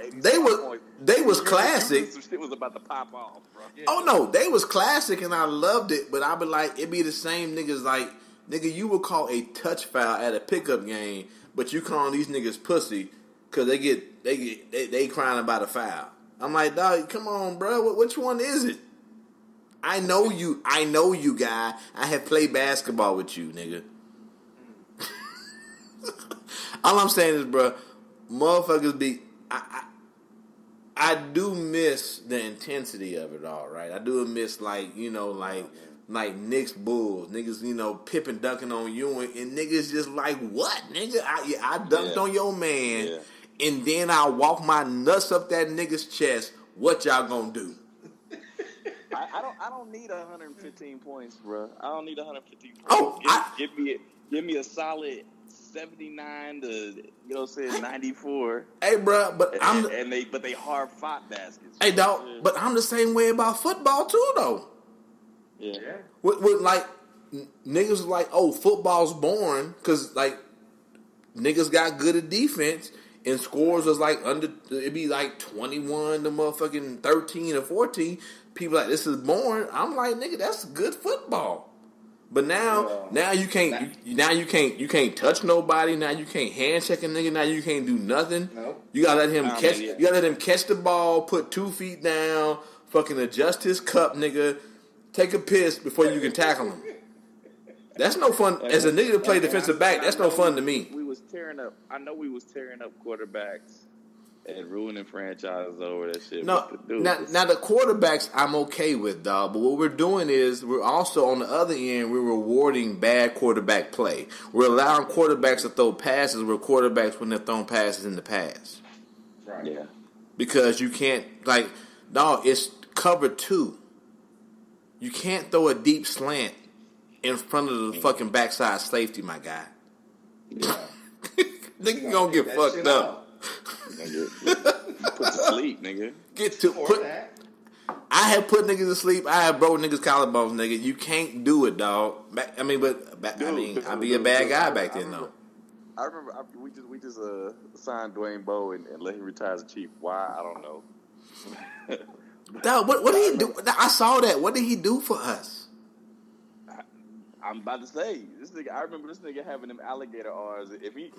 Speaker 6: they was classic.
Speaker 7: Some shit was about to pop off, bro.
Speaker 6: Yeah. Oh no, they was classic, and I loved it. But I be like, it be the same niggas like, nigga, you would call a touch foul at a pickup game, but you calling these niggas pussy. Cause they crying about a foul. I'm like, dog, come on, bro. Which one is it? I know you, guy. I have played basketball with you, nigga. All I'm saying is, bro, motherfuckers be. I do miss the intensity of it all, right? I do miss like Knicks Bulls, niggas, Pippen dunking on you, and niggas just like, what, nigga? I dunked on your man. Yeah. And then I'll walk my nuts up that nigga's chest. What y'all gonna do?
Speaker 7: I don't need 115 points, bro. I don't need 115 points.
Speaker 6: Oh,
Speaker 7: give me a solid 79 to 94.
Speaker 6: Hey, bro, but
Speaker 7: they hard fought baskets.
Speaker 6: Hey, dog, but I'm the same way about football too, though.
Speaker 7: Yeah.
Speaker 6: With like niggas like, oh, football's boring because like niggas got good at defense. And scores was like it'd be like 21 to motherfucking 13 or 14. People like, this is boring. I'm like, nigga, that's good football. But now you can't touch nobody. Now you can't hand check a nigga. Now you can't do nothing. Nope. You gotta let him catch. You gotta let him catch the ball, put 2 feet down, fucking adjust his cup, nigga. Take a piss before you can tackle him. That's no fun. As a nigga to play defensive back, that's no fun to me.
Speaker 7: I know we was tearing up quarterbacks and ruining franchises over that shit.
Speaker 6: No, now the quarterbacks I'm okay with, dog. But what we're doing is we're also on the other end we're rewarding bad quarterback play. We're allowing quarterbacks to throw passes where quarterbacks wouldn't have thrown passes in the past.
Speaker 7: Right. Yeah.
Speaker 6: Because you can't dog. It's cover 2. You can't throw a deep slant in front of the fucking backside safety, my guy.
Speaker 7: Yeah.
Speaker 6: Nigga gonna get fucked up.
Speaker 7: Put to sleep, nigga.
Speaker 6: I have put niggas to sleep. I have broke niggas' collarbones, nigga. You can't do it, dog. I'd be a bad guy back then, though.
Speaker 7: I remember we just signed Dwayne Bowe and let him retire as a Chief. Why? I don't know.
Speaker 6: Dog, what did he do? I saw that. What did he do for us?
Speaker 7: I'm about to say, this nigga. I remember this nigga having them alligator arms. If you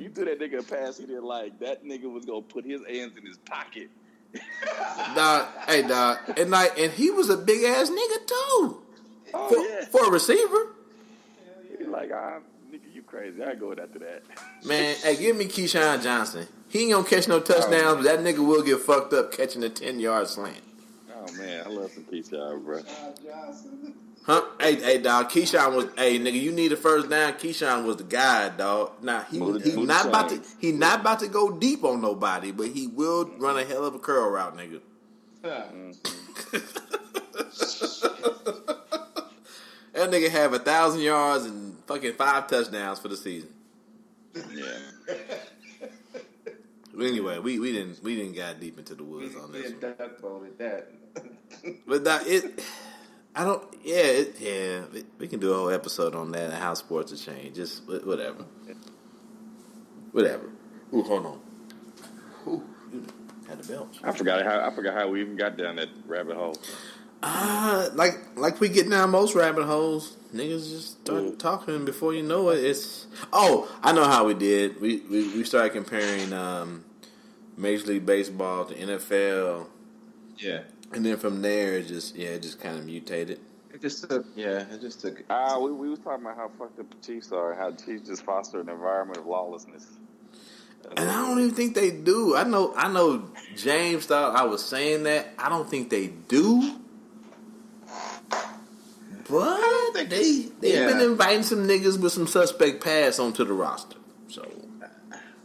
Speaker 7: threw that nigga a pass he didn't like, that nigga was gonna put his hands in his pocket.
Speaker 6: Dog, and he was a big ass nigga too. For a receiver.
Speaker 7: He's like, nigga, you crazy. I ain't going after that.
Speaker 6: Man, hey, give me Keyshawn Johnson. He ain't gonna catch no touchdowns, but that nigga will get fucked up catching a 10-yard slant.
Speaker 7: Oh man, I love some Keyshawn, bro.
Speaker 6: Huh? Hey, dog. Keyshawn was. Hey, nigga, you need a first down. Keyshawn was the guy, dog. Now he not about to go deep on nobody, but he will run a hell of a curl route, nigga. That nigga have 1,000 yards and fucking 5 touchdowns for the season.
Speaker 7: Yeah.
Speaker 6: But anyway, we didn't get deep into the woods on this one. But I don't. Yeah. We can do a whole episode on that and how sports have changed. Just whatever. Ooh, hold on. Ooh, you had the belch.
Speaker 7: I forgot how we even got down that rabbit hole.
Speaker 6: Like we get down most rabbit holes. Niggas just start talking before you know it. I know how we did. We started comparing Major League Baseball to NFL.
Speaker 5: Yeah.
Speaker 6: And then from there, it just kind of mutated.
Speaker 5: It just took.
Speaker 7: We was talking about how fucked up the Chiefs are, how Chiefs just foster an environment of lawlessness.
Speaker 6: And I don't even think they do. I know James thought I was saying that. I don't think they do. But they've been inviting some niggas with some suspect past onto the roster. So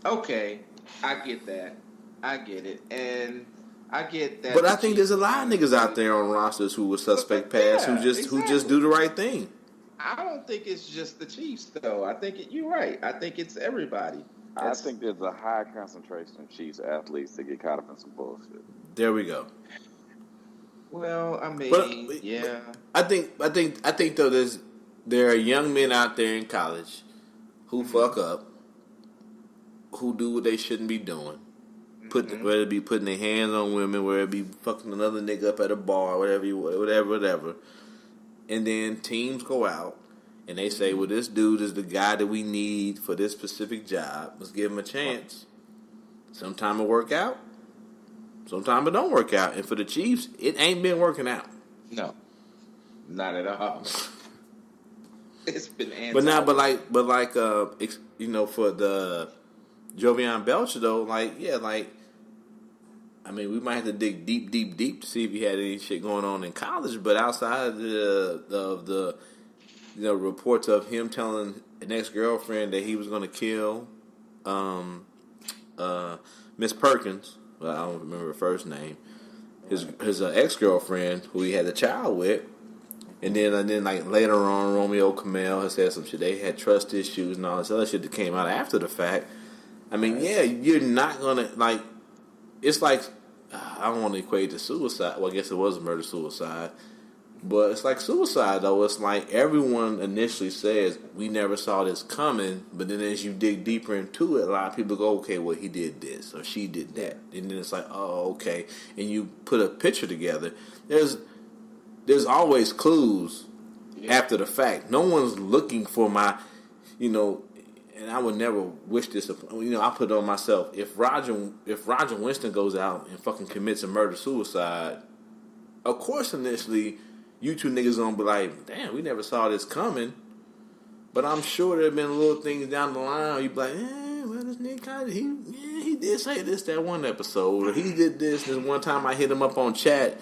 Speaker 5: Okay, I get that. I get it, and I get that.
Speaker 6: But I think there's a lot of niggas out there on rosters who were suspect pass who just do the right thing.
Speaker 5: I don't think it's just the Chiefs, though. I think you're right. I think it's everybody.
Speaker 7: I think there's a high concentration of Chiefs athletes that get caught up in some bullshit.
Speaker 6: There we go.
Speaker 5: Well, I mean, yeah.
Speaker 6: I think though there are young men out there in college who fuck up, who do what they shouldn't be doing. Whether it be putting their hands on women, whether it be fucking another nigga up at a bar, whatever. And then teams go out and they say, well, this dude is the guy that we need for this specific job. Let's give him a chance. Sometime it work out. Sometime it don't work out. And for the Chiefs, it ain't been working out.
Speaker 5: No. Not at all. It's been
Speaker 6: But for the Jovian Belcher though, I mean, we might have to dig deep to see if he had any shit going on in college. But outside of the reports of him telling an ex-girlfriend that he was going to kill Miss Perkins, well, I don't remember her first name, his ex-girlfriend who he had a child with, and then like later on, Romeo Kamel has said some shit. They had trust issues and all this other shit that came out after the fact. I mean, yeah, you're not gonna like. It's like I don't want to equate to suicide. Well, I guess it was a murder-suicide. But it's like suicide, though. It's like everyone initially says, we never saw this coming. But then as you dig deeper into it, a lot of people go, okay, well, he did this or she did that. And then it's like, oh, okay. And you put a picture together. There's always clues after the fact. No one's looking for my, and I would never wish this. I put it on myself. If Rodger Winston goes out and fucking commits a murder-suicide, of course initially you two niggas gonna be like, damn, we never saw this coming. But I'm sure there have been little things down the line. You be like, well, this nigga kind of he did say this that one episode, or he did this one time. I hit him up on chat.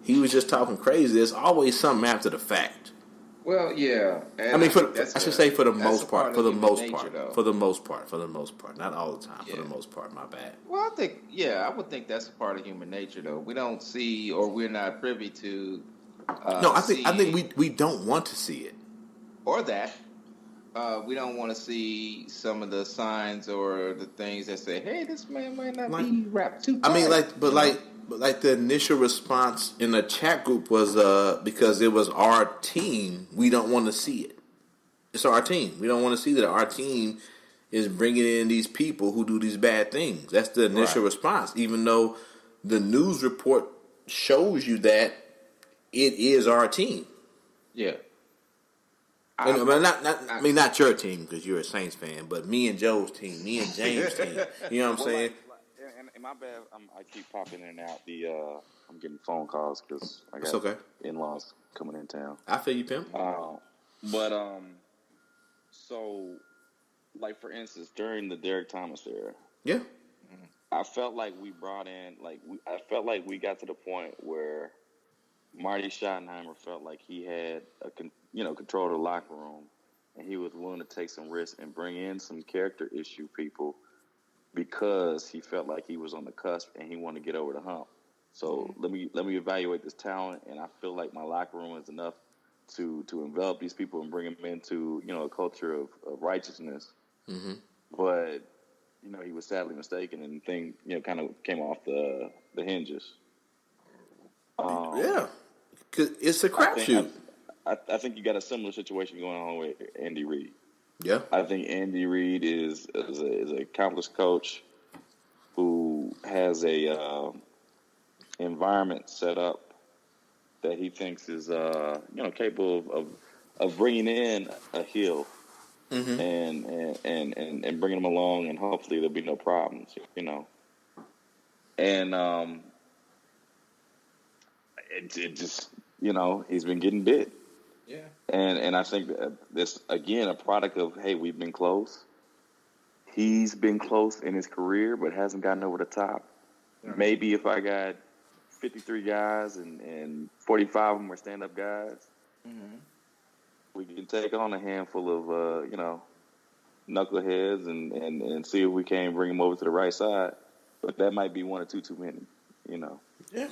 Speaker 6: He was just talking crazy. There's always something after the fact.
Speaker 5: Well, yeah.
Speaker 6: I mean, for the most part. For the most part. Not all the time. Yeah. For the most part, my bad.
Speaker 5: Well, I would think that's a part of human nature, though. We don't see, or we're not privy to.
Speaker 6: I think we don't want to see it.
Speaker 5: Or that. We don't want to see some of the signs or the things that say, hey, this man might not be wrapped too tight.
Speaker 6: I mean, But the initial response in the chat group was because it was our team, we don't want to see it. It's our team. We don't want to see that our team is bringing in these people who do these bad things. That's the initial response, even though the news report shows you that it is our team.
Speaker 5: Yeah.
Speaker 6: Not your team because you're a Saints fan, but me and Joe's team, me and James' team. You know what I'm saying?
Speaker 7: And my bad, I keep popping in and out. I'm getting phone calls because I got in-laws coming in town.
Speaker 6: I feel you, pimp.
Speaker 7: So, like for instance, during the Derek Thomas era,
Speaker 6: yeah,
Speaker 7: I felt like we brought in, I felt like we got to the point where Marty Schottenheimer felt like he had control of the locker room, and he was willing to take some risks and bring in some character issue people because he felt like he was on the cusp and he wanted to get over the hump. So let me evaluate this talent, and I feel like my locker room is enough to envelop these people and bring them into a culture of righteousness. Mm-hmm. But he was sadly mistaken, and thing kind of came off the hinges.
Speaker 6: Yeah, because it's a crapshoot.
Speaker 7: I think you got a similar situation going on with Andy Reid.
Speaker 6: Yeah,
Speaker 7: I think Andy Reid is an accomplished coach who has a environment set up that he thinks is capable of bringing in a heel and bringing them along, and hopefully there'll be no problems. And it just he's been getting bit.
Speaker 5: Yeah.
Speaker 7: And I think that this, again, a product of, hey, we've been close. He's been close in his career, but hasn't gotten over the top. Yeah. Maybe if I got 53 guys and 45 of them are stand-up guys, we can take on a handful of, knuckleheads and see if we can bring them over to the right side. But that might be one or two too many, you know.
Speaker 5: Yeah.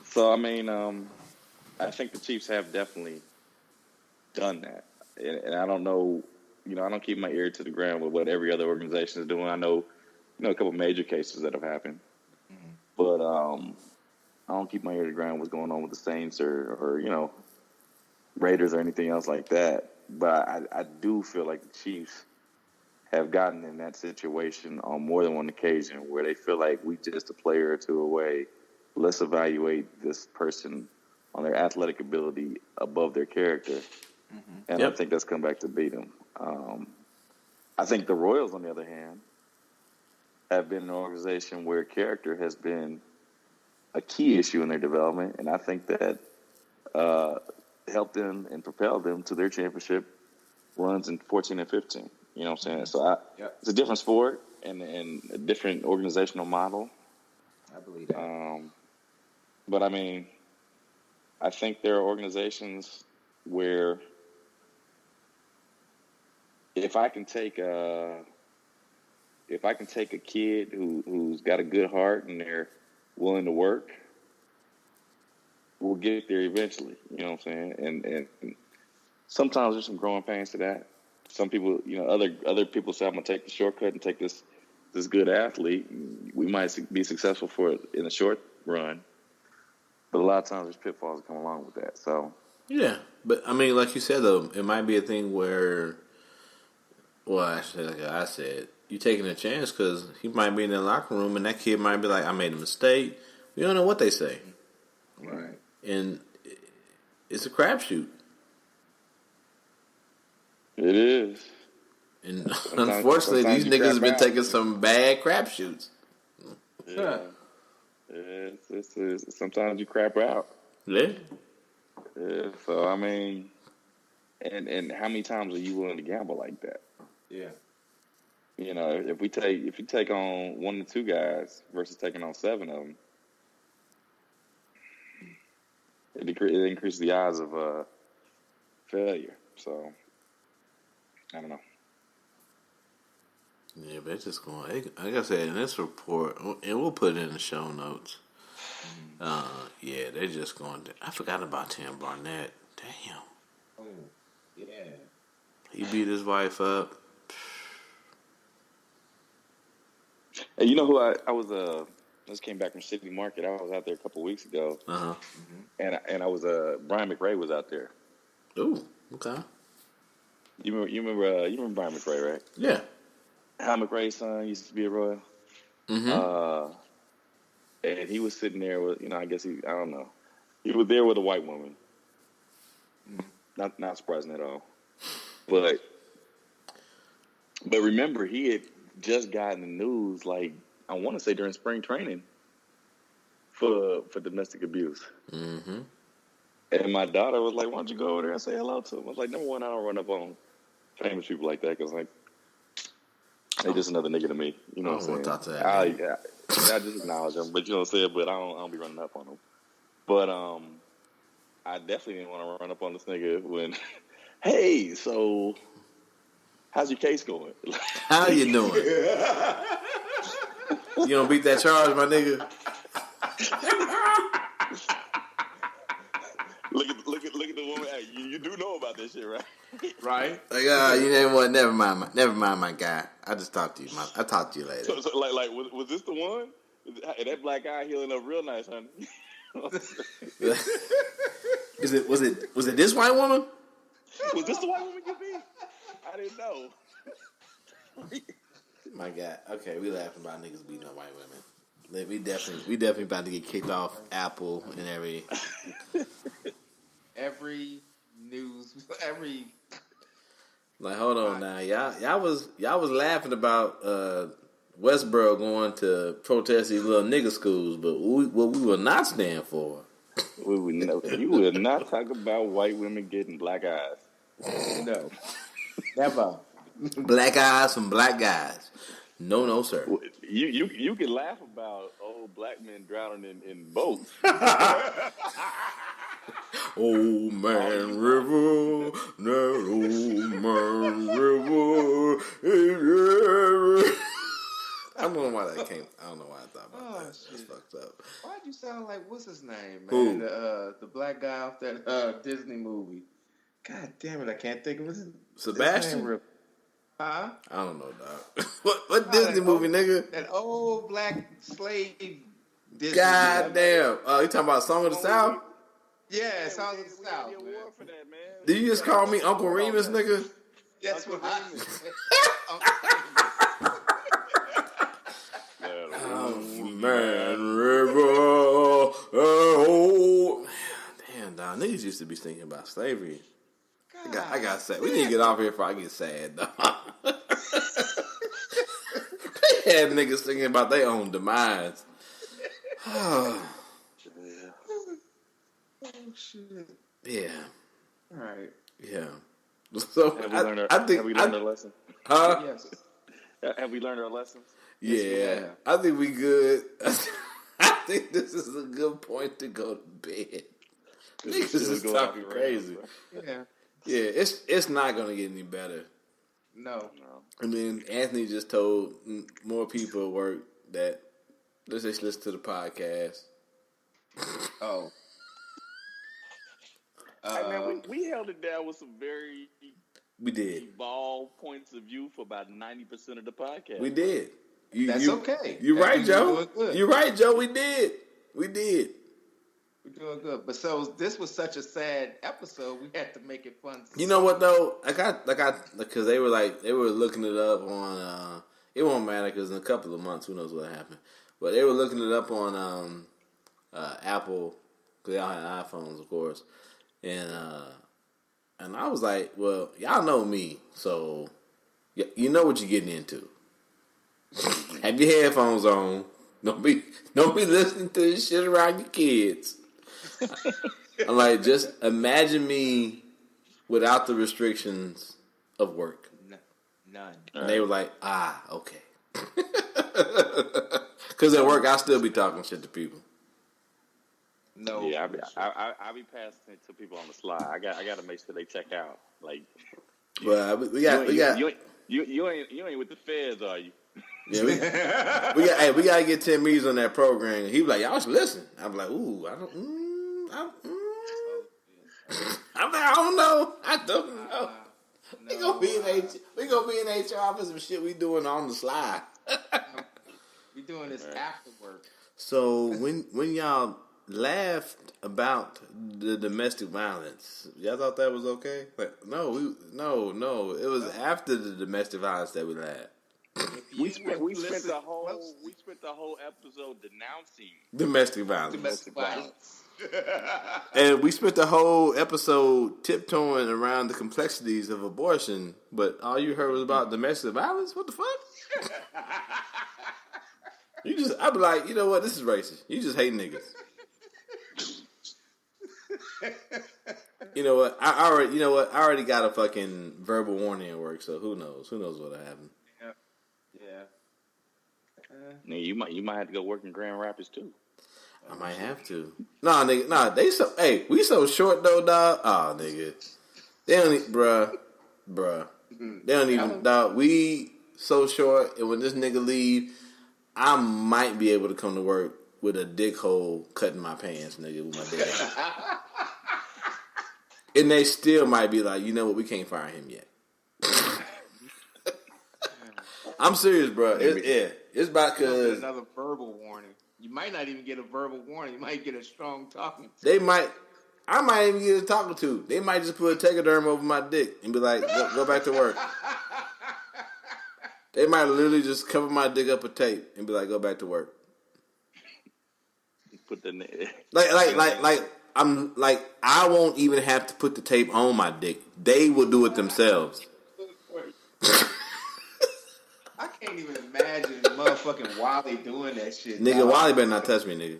Speaker 7: So, I mean, I think the Chiefs have definitely done that. And I don't know, you know, I don't keep my ear to the ground with what every other organization is doing. I know, a couple major cases that have happened. Mm-hmm. But I don't keep my ear to the ground what's going on with the Saints or you know, Raiders or anything else like that. But I do feel like the Chiefs have gotten in that situation on more than one occasion where they feel like we just a player or two away. Let's evaluate this person on their athletic ability above their character. Mm-hmm. And I think that's come back to beat them. I think the Royals, on the other hand, have been an organization where character has been a key issue in their development, and I think that helped them and propelled them to their championship runs in 14 and 15. You know what I'm saying? So it's a different sport and a different organizational model.
Speaker 5: I believe that.
Speaker 7: But I mean, I think there are organizations where if I can take a kid who's got a good heart and they're willing to work, we'll get there eventually. You know what I'm saying? And sometimes there's some growing pains to that. Some people, you know, other people say, I'm gonna take the shortcut and take this good athlete. We might be successful for it in the short run, but a lot of times there's pitfalls that come along with that. So
Speaker 6: yeah, but I mean, like you said though, it might be a thing where, well, actually, like I said, you taking a chance because he might be in the locker room and that kid might be like, I made a mistake. We don't know what they say,
Speaker 5: right?
Speaker 6: And it's a crapshoot.
Speaker 7: It is.
Speaker 6: And unfortunately, these niggas have been taking some bad crapshoots.
Speaker 7: Yeah. It's sometimes you crap out.
Speaker 6: Yeah.
Speaker 7: So, I mean, and how many times are you willing to gamble like that?
Speaker 5: Yeah.
Speaker 7: You know, if you take on one or two guys versus taking on seven of them, it increases the odds of failure. So, I don't know.
Speaker 6: Yeah, but it's just going. Like I said, in this report, and we'll put it in the show notes. Yeah, they're just going. I forgot about Tim Barnett. Damn.
Speaker 5: Oh, yeah.
Speaker 6: He beat his wife up.
Speaker 7: Hey, you know who I was? Just came back from City Market. I was out there a couple of weeks ago. And I was Brian McRae was out there.
Speaker 6: Ooh, okay.
Speaker 7: You remember Brian McRae, right?
Speaker 6: Yeah.
Speaker 7: Hal McRae's son used to be a Royal. Mm-hmm. And he was sitting there with, I guess I don't know. He was there with a white woman. Not surprising at all. But remember, he had just gotten the news, like, I want to say during spring training for domestic abuse. Mm-hmm. And my daughter was like, why don't you go over there and say hello to him? I was like, number one, I don't run up on famous people like that because, like, they just another nigga to me. You know what I'm saying?
Speaker 6: Talk to that
Speaker 7: I just acknowledge them, but you know what I'm saying? But I don't be running up on them. But I definitely didn't want to run up on this nigga when, hey, so how's your case going?
Speaker 6: How you doing? You gonna beat that charge, my nigga?
Speaker 7: Look at the woman. Hey, you do know about this shit, right?
Speaker 5: Right.
Speaker 6: Like, you know what? Never mind, my guy. I just talked to you. I talk to you later.
Speaker 7: So like, was this the one? That black guy healing up real nice, honey.
Speaker 6: Was it this white woman?
Speaker 7: Was this the white woman you beat? I didn't know.
Speaker 6: My God. Okay, we laughing about niggas beating up white women. Like, we definitely about to get kicked off Apple and
Speaker 5: every news, every.
Speaker 6: Like, hold on now, y'all was laughing about Westboro going to protest these little nigga schools, but what we will not stand for.
Speaker 7: You will not talk about white women getting black eyes.
Speaker 5: No, never.
Speaker 6: Black eyes from black guys. No, sir.
Speaker 7: You can laugh about old black men drowning in boats.
Speaker 6: Old man river, that old man river. So
Speaker 5: Why'd you sound like what's his name, man?
Speaker 6: Who?
Speaker 5: The black guy off that Disney movie. God damn it, I can't think of his
Speaker 6: Sebastian?
Speaker 5: name. Huh?
Speaker 6: I don't know, dog. What Disney movie, nigga?
Speaker 5: That old black slave Disney
Speaker 6: God
Speaker 5: movie.
Speaker 6: damn. You talking about Song of the South?
Speaker 5: Yeah, Sounds of the
Speaker 3: We got
Speaker 5: South,
Speaker 3: the
Speaker 5: man.
Speaker 3: award for that, man.
Speaker 6: Did you just call me Uncle Remus, nigga?
Speaker 5: That's what I said.
Speaker 6: Man, river. Oh. Damn, dog. Niggas used to be thinking about slavery. I got sad. We need to get off here before I get sad, dog. They had niggas thinking about their own demise.
Speaker 5: Oh shit.
Speaker 6: Yeah.
Speaker 5: All right.
Speaker 6: Yeah. So
Speaker 7: Have we learned our lesson?
Speaker 6: Huh?
Speaker 5: Yes.
Speaker 7: Have we learned our lessons?
Speaker 6: Yeah.
Speaker 5: Yes, we have.
Speaker 6: I think we good. I think this is a good point to go to bed. Niggas is talking crazy.
Speaker 5: Yeah.
Speaker 6: Yeah, it's not gonna get any better.
Speaker 5: No.
Speaker 6: I mean, Anthony just told more people at work that let's just listen to the podcast.
Speaker 5: Oh.
Speaker 7: Hey, man, we held it down with some very
Speaker 6: We did.
Speaker 7: evolved points of view for about 90% of the podcast.
Speaker 6: We did.
Speaker 5: That's okay.
Speaker 6: You're
Speaker 5: That
Speaker 6: right,
Speaker 5: means we're
Speaker 6: Joe.
Speaker 5: doing good.
Speaker 6: You're right, Joe. We did. We did.
Speaker 5: We're doing good. But so this was such a sad episode, we had to make it fun.
Speaker 6: You know what though? Because they were looking it up on. It won't matter because in a couple of months, who knows what happened. But they were looking it up on Apple because they all had iPhones, of course, and I was like, well, y'all know me, so you know what you're getting into. Have your headphones on. Don't be listening to this shit around your kids. I'm like, just imagine me without the restrictions of work.
Speaker 5: None.
Speaker 6: And they were like, okay. Because at work, I still be talking shit to people.
Speaker 5: No.
Speaker 7: Yeah, I be passing it to people on the slide. I got to make sure they check out. Like,
Speaker 6: Well, we got.
Speaker 7: You ain't with the feds, are you?
Speaker 6: Yeah, we got to get Tim Mees on that program. He be like, y'all should listen. I'm like, ooh, I don't know. We gonna be in HR office and shit we doing on the slide.
Speaker 5: We doing this after work.
Speaker 6: So when y'all laughed about the domestic violence, y'all thought that was okay? Like, no, it was after the domestic violence that we laughed.
Speaker 7: We spent the whole episode denouncing
Speaker 6: Domestic violence.
Speaker 5: Domestic violence.
Speaker 6: And we spent the whole episode tiptoeing around the complexities of abortion, but all you heard was about domestic violence? What the fuck? I'd be like, you know what, this is racist. You just hate niggas. You know what? I already got a fucking verbal warning at work, so who knows? Who knows what'll happen?
Speaker 7: Yeah, you might have to go work in Grand Rapids too.
Speaker 6: I might have to. Nah, nigga, we so short though, dog. Oh, nigga. They don't even, bruh. They don't even, dog. We so short, and when this nigga leave, I might be able to come to work with a dick hole cut in my pants, nigga, with my dick out. And they still might be like, you know what, we can't fire him yet. I'm serious, bro. It's about because
Speaker 5: another verbal warning. You might not even get a verbal warning. You might get a strong talking to.
Speaker 6: I might even get a talking to. They might just put a tegaderm over my dick and be like, go back to work. They might literally just cover my dick up with tape and be like, go back to work.
Speaker 7: Put the
Speaker 6: I won't even have to put the tape on my dick. They will do it themselves.
Speaker 5: I can't even imagine motherfucking Wally doing that shit.
Speaker 6: Nigga,
Speaker 5: dog.
Speaker 6: Wally better not touch me, nigga.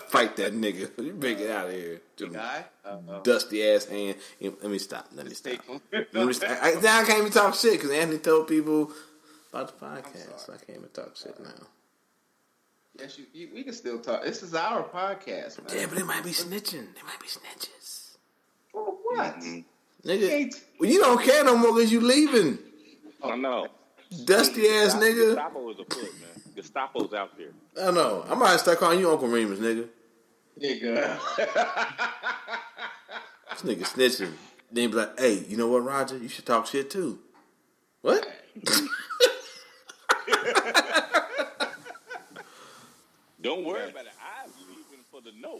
Speaker 6: Fight that nigga. You better get out of here.
Speaker 5: Guy?
Speaker 6: Dusty ass hand. Let me stop. I can't even talk shit because Anthony told people about the podcast. So I can't even talk shit now.
Speaker 5: Yes, we can still talk. This is our podcast, man.
Speaker 6: Yeah, but they might be snitching. They might be snitches.
Speaker 5: For what?
Speaker 7: Mm-hmm.
Speaker 6: Nigga, well, you don't care no more because you leaving.
Speaker 7: I know.
Speaker 6: Dusty ass nigga.
Speaker 7: Chapo was a foot, man.
Speaker 3: Gestapo's out there.
Speaker 6: I know. I might start calling you Uncle Remus, nigga.
Speaker 5: Nigga.
Speaker 6: This nigga snitching. Then he be like, hey, you know what, Rodger? You should talk shit too. What?
Speaker 3: Don't worry about it. I'm leaving for the no.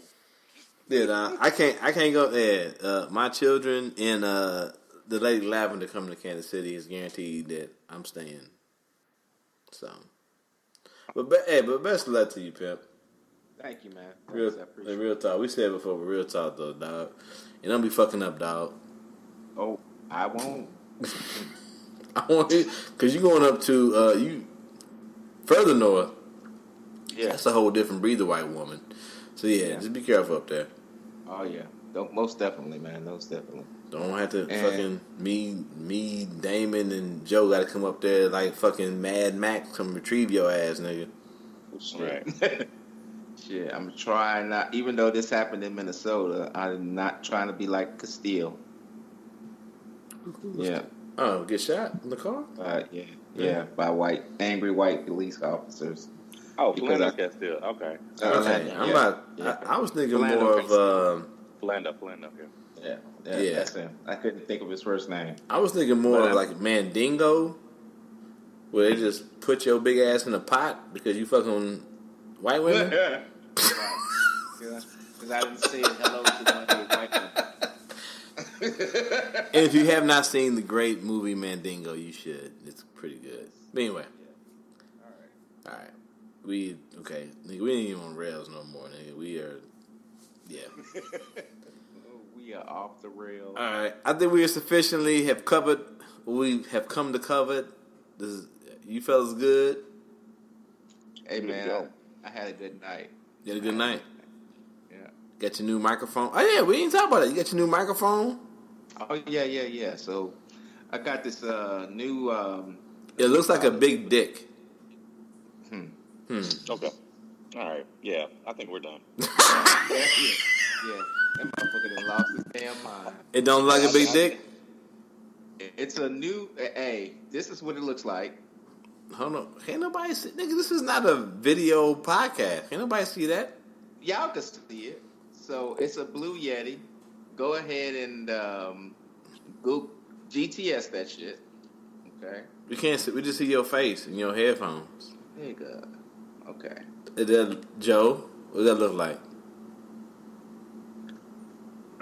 Speaker 6: Yeah, I can't go there. My children and the Lady Lavender coming to Kansas City is guaranteed that I'm staying. So, but best of luck to you, Pimp.
Speaker 5: Thank you, man.
Speaker 6: Real,
Speaker 5: Thanks, I appreciate
Speaker 6: real talk. We said it before, but real talk though, dog. And don't be fucking up, dog.
Speaker 5: Oh, I won't.
Speaker 6: I want you, cause you going up to you further north.
Speaker 5: Yeah.
Speaker 6: That's a whole different breed of white woman. So yeah, just be careful up there.
Speaker 5: Oh yeah. Most definitely, man. Most definitely.
Speaker 6: Don't have to fucking me, Damon, and Joe got to come up there like fucking Mad Max come retrieve your ass, nigga.
Speaker 3: Right.
Speaker 5: Shit, I'm trying not. Even though this happened in Minnesota, I'm not trying to be like Castile. Yeah.
Speaker 6: Oh, get shot in the car?
Speaker 5: Yeah, by angry white police officers.
Speaker 3: Oh,
Speaker 5: Because
Speaker 3: Flanders Castile. Okay.
Speaker 6: Okay, I'm not.
Speaker 5: Yeah.
Speaker 6: I was thinking
Speaker 5: Philando
Speaker 6: more of.
Speaker 3: Flanders, yeah.
Speaker 5: Yeah, that's him. I couldn't think of his first name.
Speaker 6: I was thinking more of like Mandingo, where they just put your big ass in a pot because you fucking white women.
Speaker 5: Because I didn't say hello to one of the white women.
Speaker 6: And if you have not seen the great movie Mandingo, you should. It's pretty good. But anyway. All right. We ain't even on rails no more, nigga. We are, yeah.
Speaker 5: We are off the rails.
Speaker 6: All right. I think we have covered what we have come to cover. You fellas good?
Speaker 5: Hey, man, I had a good night.
Speaker 6: You had a good night?
Speaker 5: Yeah.
Speaker 6: Got your new microphone? Oh, yeah, we didn't talk about it. You got your new microphone?
Speaker 5: Oh, yeah. So, I got this new...
Speaker 6: It looks like a big dick.
Speaker 3: Okay. All right. Yeah, I think we're done.
Speaker 5: Yeah. That motherfucker done lost his damn mind.
Speaker 6: It don't look like a big dick?
Speaker 5: It's a new... Hey, this is what it looks like.
Speaker 6: Hold on. Can't nobody see... Nigga, this is not a video podcast. Can't nobody see that?
Speaker 5: Y'all can see it. So, it's a Blue Yeti. Go ahead and go GTS that shit. Okay?
Speaker 6: We can't see... We just see your face and your headphones.
Speaker 5: Nigga. Okay.
Speaker 6: Is that Joe? What does that look like?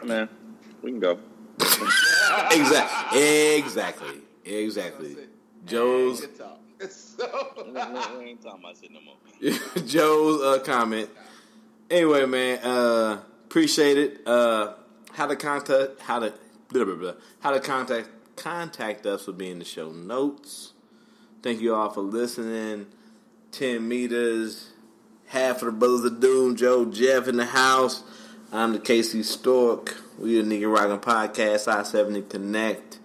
Speaker 3: Man, we can go.
Speaker 6: Exactly. Joe's...
Speaker 5: Good talk. So,
Speaker 3: We ain't talking about shit no more.
Speaker 6: Joe's comment. Anyway, man, appreciate it. How to contact us will be in the show notes. Thank you all for listening. 10 meters, half of the Brothers of Doom, Joe, Jeff in the house. I'm the KC Stork. We the Nigga Rockin' Podcast, I-70 Connect.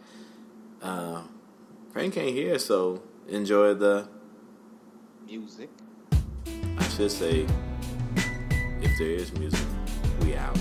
Speaker 6: Frank ain't here, so enjoy the
Speaker 5: music.
Speaker 6: I should say, if there is music, we out.